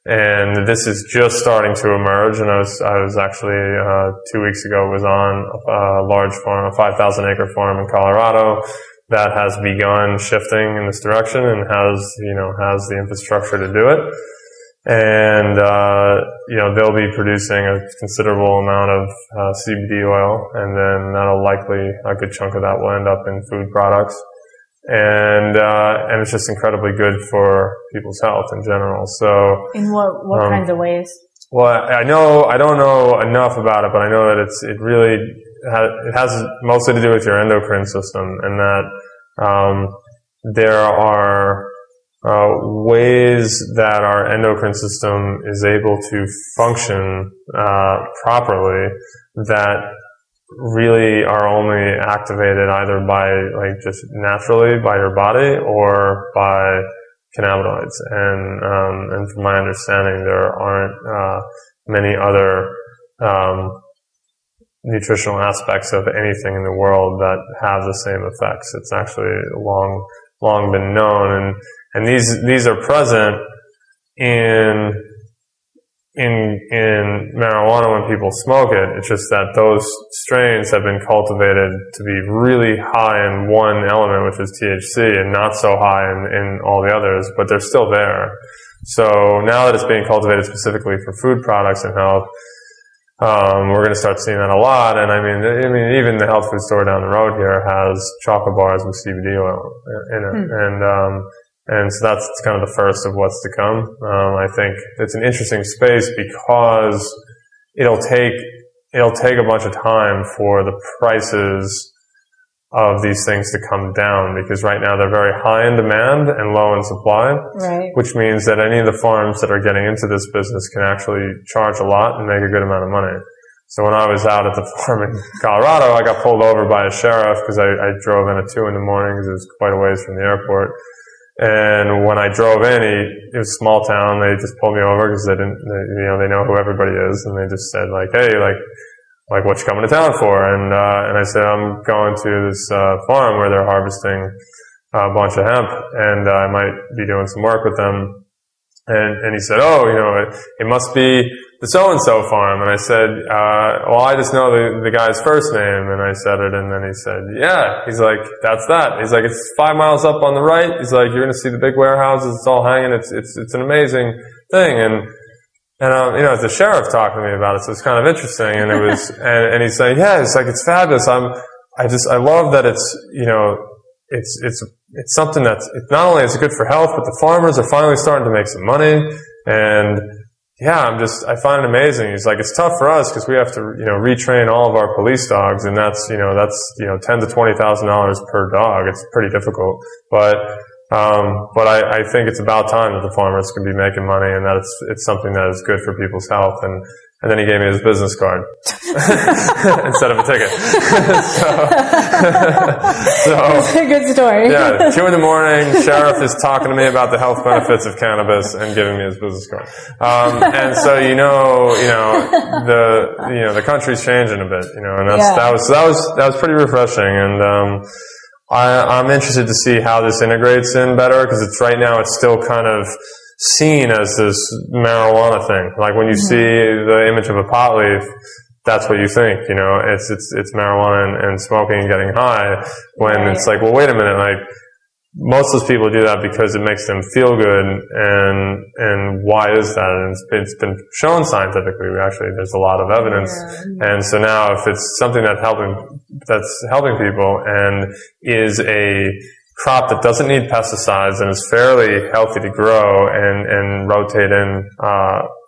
And this is just starting to emerge, and I was actually 2 weeks ago was on a large farm, a 5,000 acre farm in Colorado that has begun shifting in this direction and has the infrastructure to do it. And they'll be producing a considerable amount of CBD oil, and then that'll likely, a good chunk of that will end up in food products. And it's just incredibly good for people's health in general. So in what kinds of ways? Well, I don't know enough about it, but I know that it has mostly to do with your endocrine system, and that there are ways that our endocrine system is able to function properly that really are only activated either by just naturally by your body or by cannabinoids. And from my understanding, there aren't many other nutritional aspects of anything in the world that have the same effects. It's actually long been known, and these are present in marijuana when people smoke it. It's just that those strains have been cultivated to be really high in one element, which is THC, and not so high in all the others, but they're still there. So now that it's being cultivated specifically for food products and health, we're going to start seeing that a lot. And I mean, even the health food store down the road here has chocolate bars with CBD oil in it. And so that's kind of the first of what's to come. I think it's an interesting space because it'll take a bunch of time for the prices of these things to come down, because right now they're very high in demand and low in supply, right. Which means that any of the farms that are getting into this business can actually charge a lot and make a good amount of money. So when I was out at the farm in Colorado, I got pulled over by a sheriff because I drove in at 2 a.m. because it was quite a ways from the airport. And when I drove in, it was a small town. They just pulled me over because they know who everybody is, and they just said like, hey, like what you coming to town for? And I said, I'm going to this farm where they're harvesting a bunch of hemp, and I might be doing some work with them. And he said, oh, it must be the so-and-so farm. And I said, well, I just know the guy's first name. And I said it, and then he said, yeah. He's like, that's that. He's like, it's 5 miles up on the right. He's like, you're going to see the big warehouses. It's all hanging. It's an amazing thing. And it's the sheriff talking to me about it, so it's kind of interesting. And it was, and he's saying, yeah, it's like, it's fabulous. I love that it's something that's, not only is it good for health, but the farmers are finally starting to make some money. And yeah, I find it amazing. He's like, it's tough for us because we have to, retrain all of our police dogs, and that's $10,000 to $20,000 per dog. It's pretty difficult, but I think it's about time that the farmers can be making money, and that it's something that is good for people's health. And then he gave me his business card instead of a ticket. so it's a good story. Yeah, 2 a.m, sheriff is talking to me about the health benefits of cannabis and giving me his business card. And so the country's changing a bit, and that was pretty refreshing. And I'm interested to see how this integrates in better, because right now it's still kind of seen as this marijuana thing. Like when you see the image of a pot leaf, that's what you think, it's marijuana and smoking and getting high, when it's like, well, wait a minute, like most of those people do that because it makes them feel good, and why is that? And it's been shown scientifically. There's a lot of evidence, and so now if it's something that's helping people and is a crop that doesn't need pesticides and is fairly healthy to grow and rotate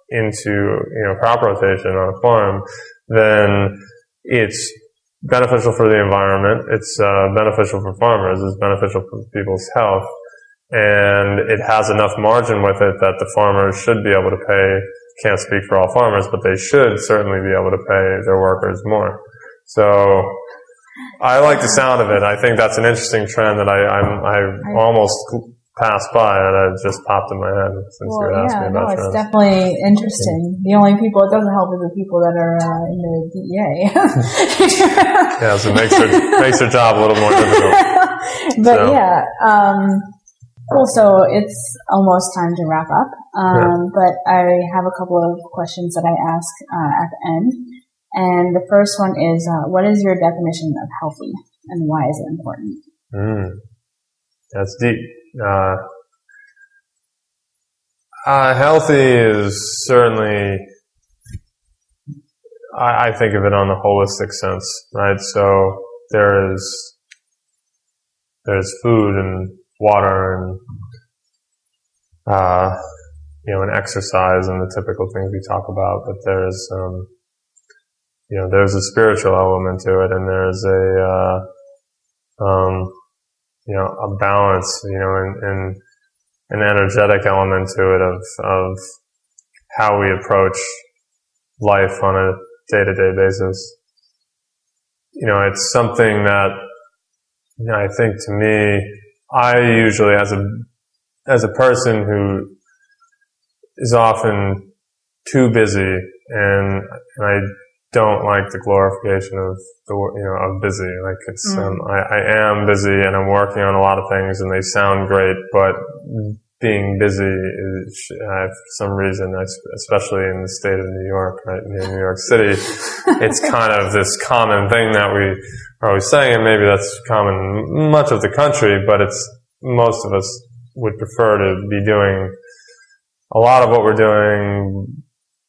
into crop rotation on a farm, then it's beneficial for the environment, it's beneficial for farmers, it's beneficial for people's health, and it has enough margin with it that the farmers should be able to pay. Can't speak for all farmers, but they should certainly be able to pay their workers more. So I like the sound of it. I think that's an interesting trend that I almost passed by, and it just popped in my head since you were asking me about trends. It's definitely interesting. The only people it doesn't help is the people that are in the DEA. Yeah, so it makes their job a little more difficult. But cool. So it's almost time to wrap up. But I have a couple of questions that I ask at the end. And the first one is, what is your definition of healthy, and why is it important? That's deep. Healthy is certainly, I think of it on the holistic sense, right? So there's food and water and exercise and the typical things we talk about, but there's a spiritual element to it, and there's a balance, and an energetic element to it of how we approach life on a day-to-day basis. It's something that, I think to me, I usually, as a person who is often too busy, and I don't like the glorification of of busy. Like it's, I am busy and I'm working on a lot of things and they sound great, but being busy is, for some reason, especially in the state of New York, right, near New York City, it's kind of this common thing that we are always saying, and maybe that's common in much of the country, but most of us would prefer to be doing a lot of what we're doing,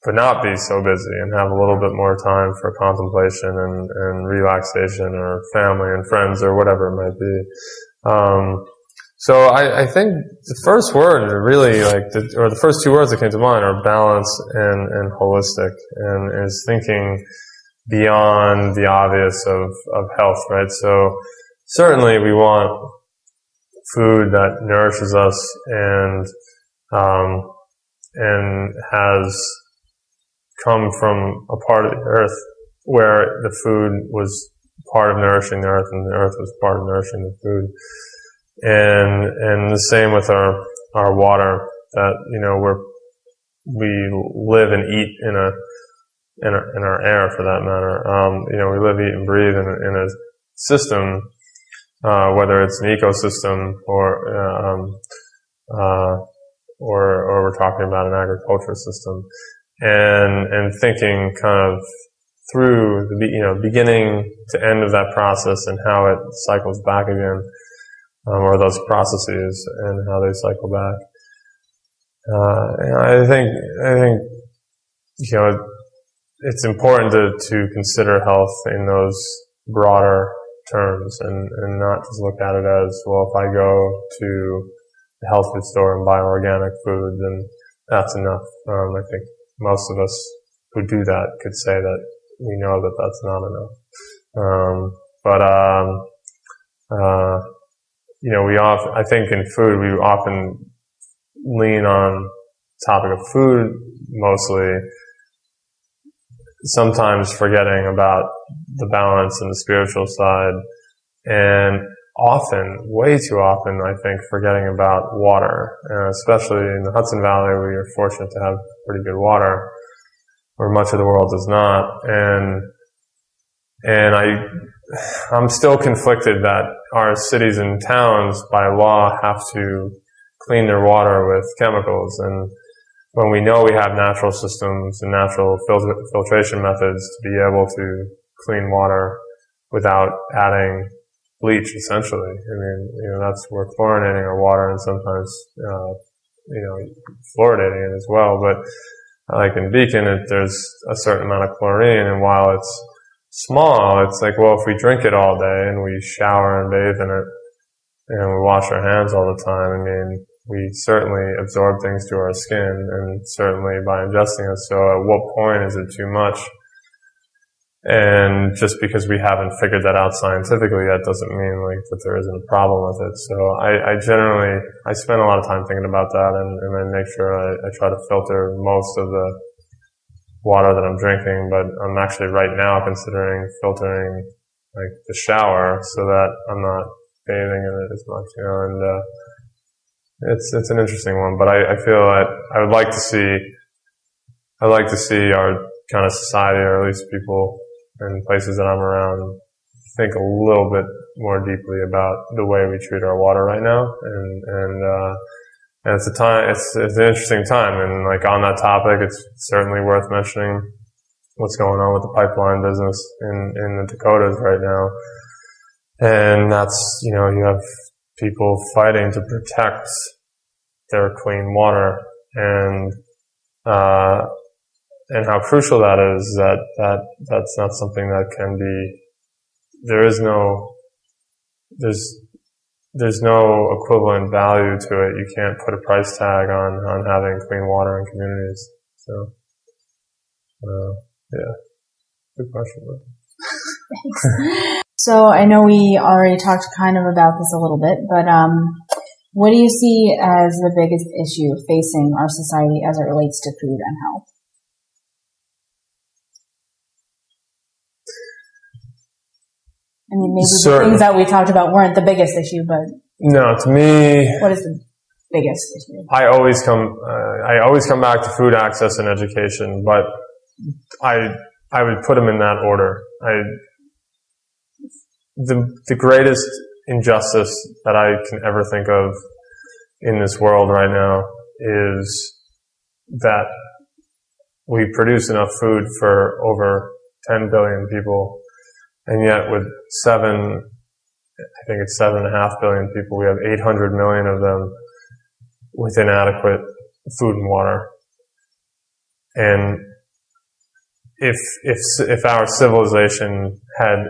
but not be so busy, and have a little bit more time for contemplation and relaxation, or family and friends, or whatever it might be. So I think the first word really or the first two words that came to mind are balance and holistic, and is thinking beyond the obvious of health, right? So certainly we want food that nourishes us and has come from a part of the earth where the food was part of nourishing the earth and the earth was part of nourishing the food. And the same with our water, that, we live and eat in our air, for that matter. We live, eat, and breathe in a system, whether it's an ecosystem or we're talking about an agriculture system, and thinking kind of through the beginning to end of that process and how it cycles back again. Or those processes and how they cycle back. I think it's important to consider health in those broader terms and not just look at it as, well, if I go to the health food store and buy organic food, then that's enough. I think most of us who do that could say that we know that that's not enough. I think in food, we often lean on the topic of food mostly, sometimes forgetting about the balance and the spiritual side, and often, way too often, I think, forgetting about water. Especially in the Hudson Valley, we are fortunate to have pretty good water, where much of the world does not. And I'm still conflicted that our cities and towns, by law, have to clean their water with chemicals. And when we know we have natural systems and natural filtration methods to be able to clean water without adding bleach, essentially. I mean, we're chlorinating our water and sometimes, fluoridating it as well. But like in Beacon, there's a certain amount of chlorine, and while it's small, it's like, well, if we drink it all day and we shower and bathe in it and we wash our hands all the time, I mean, we certainly absorb things to our skin, and certainly by ingesting it. So at what point is it too much? And just because we haven't figured that out scientifically, that doesn't mean that there isn't a problem with it. So I spend a lot of time thinking about that, and I make sure I try to filter most of the water that I'm drinking, but I'm actually right now considering filtering the shower so that I'm not bathing in it as much, and it's an interesting one. But I feel that I'd like to see our kind of society, or at least people in places that I'm around, think a little bit more deeply about the way we treat our water right now, and it's an interesting time, and on that topic, it's certainly worth mentioning what's going on with the pipeline business in the Dakotas right now. And that's, you have people fighting to protect their clean water, and how crucial that is, that's not something that can be, there's no equivalent value to it. You can't put a price tag on having clean water in communities. So, yeah, good question. Thanks. So I know we already talked kind of about this a little bit, but what do you see as the biggest issue facing our society as it relates to food and health? I mean, maybe the things that we talked about weren't the biggest issue, but no, to me, what is the biggest issue? I always come back to food access and education, but I would put them in that order. The greatest injustice that I can ever think of in this world right now is that we produce enough food for over 10 billion people, and yet with 7.5 billion people, we have 800 million of them with inadequate food and water. And if our civilization had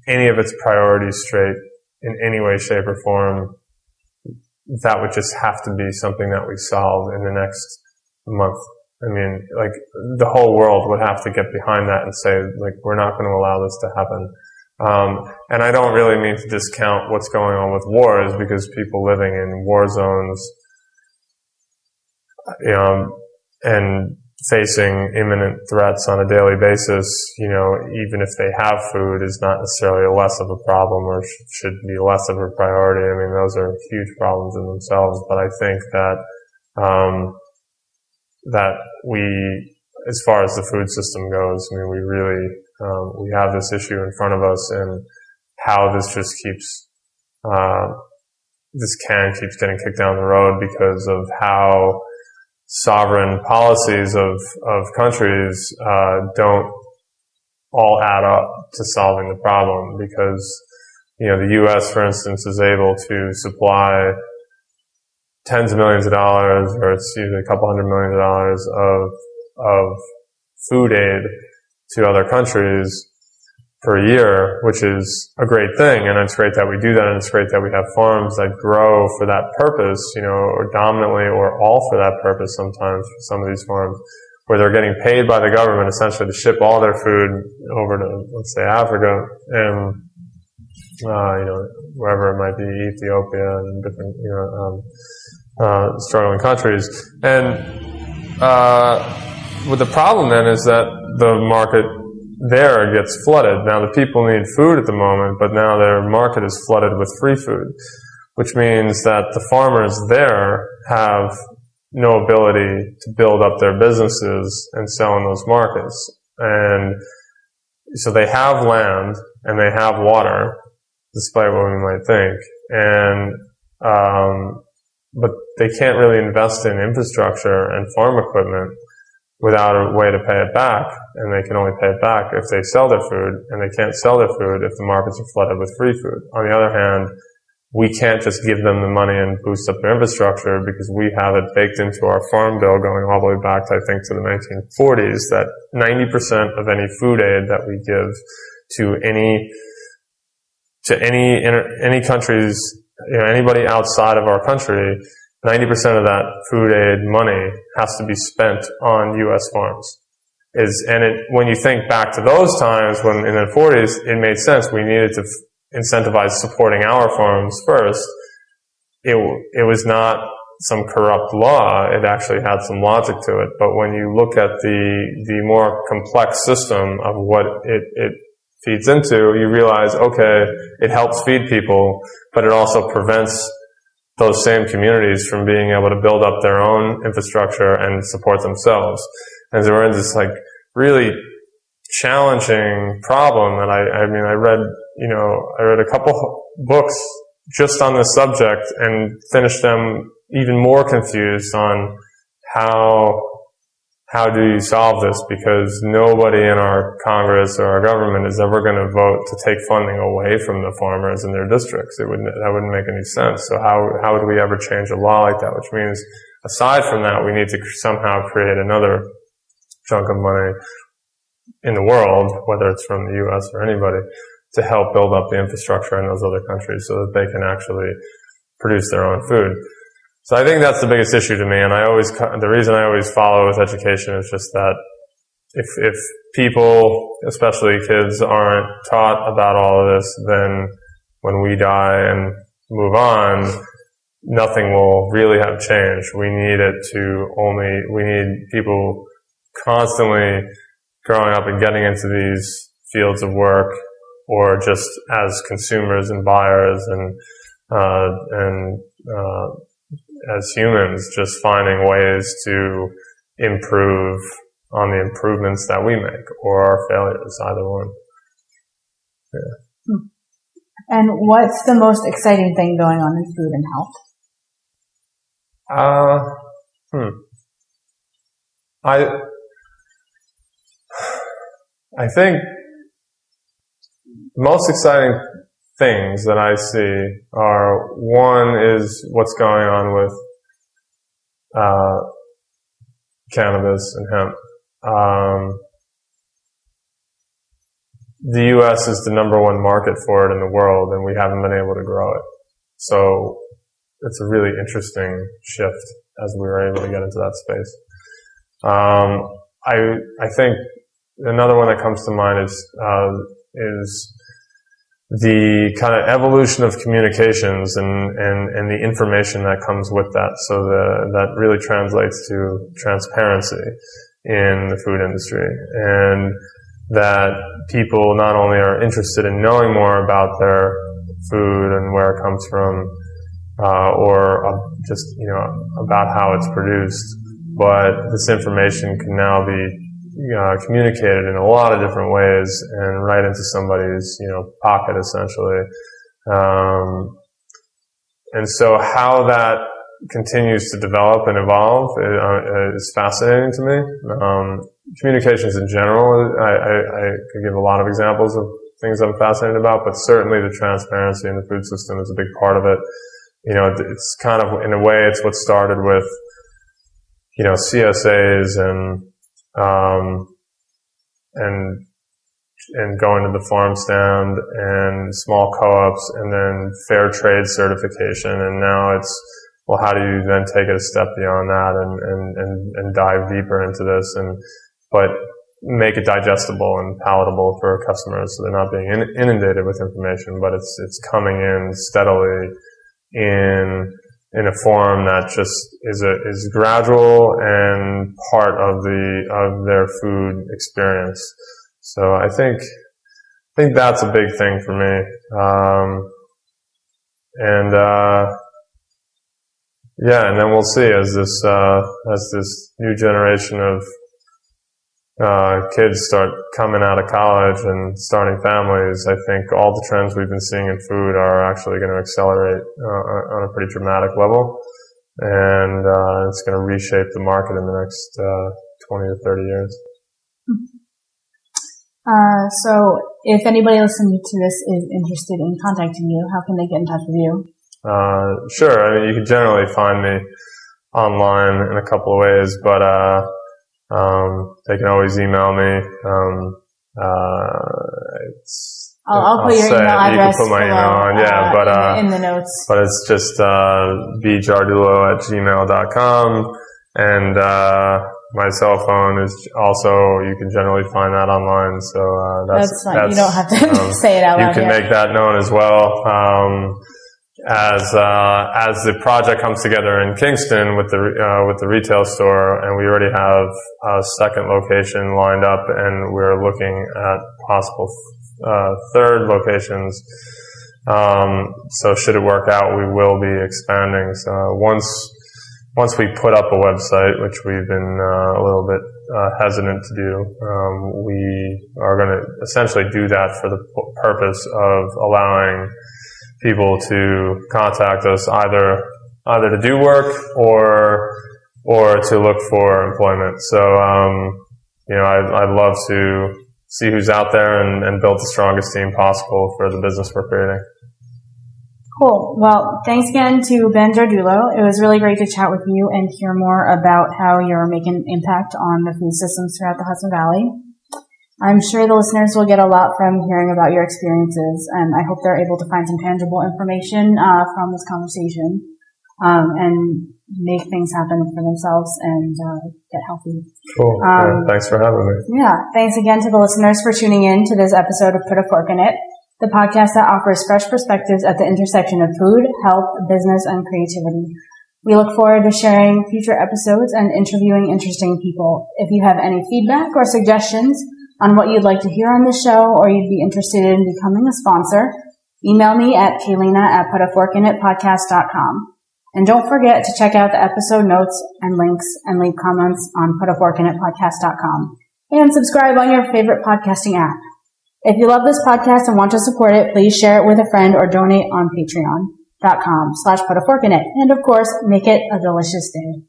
any of its priorities straight in any way, shape, or form, that would just have to be something that we solve in the next month. I mean, like, the whole world would have to get behind that and say, like, we're not going to allow this to happen. And I don't really mean to discount what's going on with wars, because people living in war zones, and facing imminent threats on a daily basis, even if they have food, is not necessarily less of a problem or should be less of a priority. I mean, those are huge problems in themselves. But I think that that we, as far as the food system goes, I mean, we really we have this issue in front of us, and how this just keeps this can keeps getting kicked down the road because of how sovereign policies of countries don't all add up to solving the problem. Because the U.S., for instance, is able to supply tens of millions of dollars, or it's usually a couple $100 million of food aid to other countries per year, which is a great thing, and it's great that we do that, and it's great that we have farms that grow for that purpose, or dominantly or all for that purpose sometimes for some of these farms, where they're getting paid by the government essentially to ship all their food over to, let's say, Africa, and wherever it might be, Ethiopia and different, struggling countries. And what the problem then is that the market there gets flooded. Now the people need food at the moment, but now their market is flooded with free food, which means that the farmers there have no ability to build up their businesses and sell in those markets. And so they have land and they have water, despite what we might think, and but they can't really invest in infrastructure and farm equipment without a way to pay it back, and they can only pay it back if they sell their food, and they can't sell their food if the markets are flooded with free food. On the other hand, we can't just give them the money and boost up their infrastructure, because we have it baked into our farm bill going all the way back to, I think, to the 1940s, that 90% of any food aid that we give to any countries, anybody outside of our country, 90% of that food aid money has to be spent on U.S. farms. When you think back to those times, when in the 40s, it made sense. We needed to incentivize supporting our farms first. It was not some corrupt law. It actually had some logic to it. But when you look at the more complex system of what it feeds into, you realize, okay, it helps feed people, but it also prevents those same communities from being able to build up their own infrastructure and support themselves. And so we're in this really challenging problem that I read a couple books just on this subject and finished them even more confused on how do you solve this, because nobody in our Congress or our government is ever going to vote to take funding away from the farmers in their districts. That wouldn't make any sense. So how would we ever change a law like that? Which means, aside from that, we need to somehow create another chunk of money in the world, whether it's from the U.S. or anybody, to help build up the infrastructure in those other countries so that they can actually produce their own food. So I think that's the biggest issue to me, and the reason I always follow with education is just that if people, especially kids, aren't taught about all of this, then when we die and move on, nothing will really have changed. We need people constantly growing up and getting into these fields of work, or just as consumers and buyers and as humans, just finding ways to improve on the improvements that we make, or our failures, either one. Yeah. And what's the most exciting thing going on in food and health? I think the most exciting things that I see are, one is what's going on with cannabis and hemp. The U.S. is the #1 market for it in the world, and we haven't been able to grow it. So it's a really interesting shift as we were able to get into that space. I think another one that comes to mind is the kind of evolution of communications and the information that comes with that. So that really translates to transparency in the food industry, and that people not only are interested in knowing more about their food and where it comes from, or just, about how it's produced, but this information can now be communicated in a lot of different ways and right into somebody's, pocket essentially. And so how that continues to develop and evolve is fascinating to me. Communications in general, I could give a lot of examples of things I'm fascinated about, but certainly the transparency in the food system is a big part of it. It's kind of, in a way, it's what started with, CSAs and going to the farm stand and small co-ops and then fair trade certification. And now it's, well, how do you then take it a step beyond that and dive deeper into this but make it digestible and palatable for customers so they're not being inundated with information, but it's coming in steadily in a form that just is gradual and part of their food experience. So I think that's a big thing for me. And then we'll see as this new generation of kids start coming out of college and starting families. I think all the trends we've been seeing in food are actually going to accelerate on a pretty dramatic level, and it's going to reshape the market in the next 20 to 30 years. So if anybody listening to this is interested in contacting you, how can they get in touch with you? Sure. I mean, you can generally find me online in a couple of ways, but they can always email me. I'll put your email address. You can put my email on, in the notes. But it's just bgiardullo@gmail.com, and my cell phone is also, you can generally find that online. So that's fine. You don't have to say it out loud. You can make that known as well. As the project comes together in Kingston with the retail store, and we already have a second location lined up, and we're looking at possible third locations. So should it work out, we will be expanding. So once we put up a website, which we've been a little bit hesitant to do, we are going to essentially do that for the purpose of allowing people to contact us either to do work or to look for employment. So I'd love to see who's out there and build the strongest team possible for the business we're creating. Cool. Well, thanks again to Ben Giardullo. It was really great to chat with you and hear more about how you're making an impact on the food systems throughout the Hudson Valley. I'm sure the listeners will get a lot from hearing about your experiences, and I hope they're able to find some tangible information from this conversation and make things happen for themselves and get healthy. Cool. Thanks for having me. Yeah. Thanks again to the listeners for tuning in to this episode of Put a Fork in It, the podcast that offers fresh perspectives at the intersection of food, health, business, and creativity. We look forward to sharing future episodes and interviewing interesting people. If you have any feedback or suggestions on what you'd like to hear on the show, or you'd be interested in becoming a sponsor, email me at kaylina@putaforkinitpodcast.com. And don't forget to check out the episode notes and links and leave comments on putaforkinitpodcast.com. And subscribe on your favorite podcasting app. If you love this podcast and want to support it, please share it with a friend or donate on patreon.com/putaforkinit. And of course, make it a delicious day.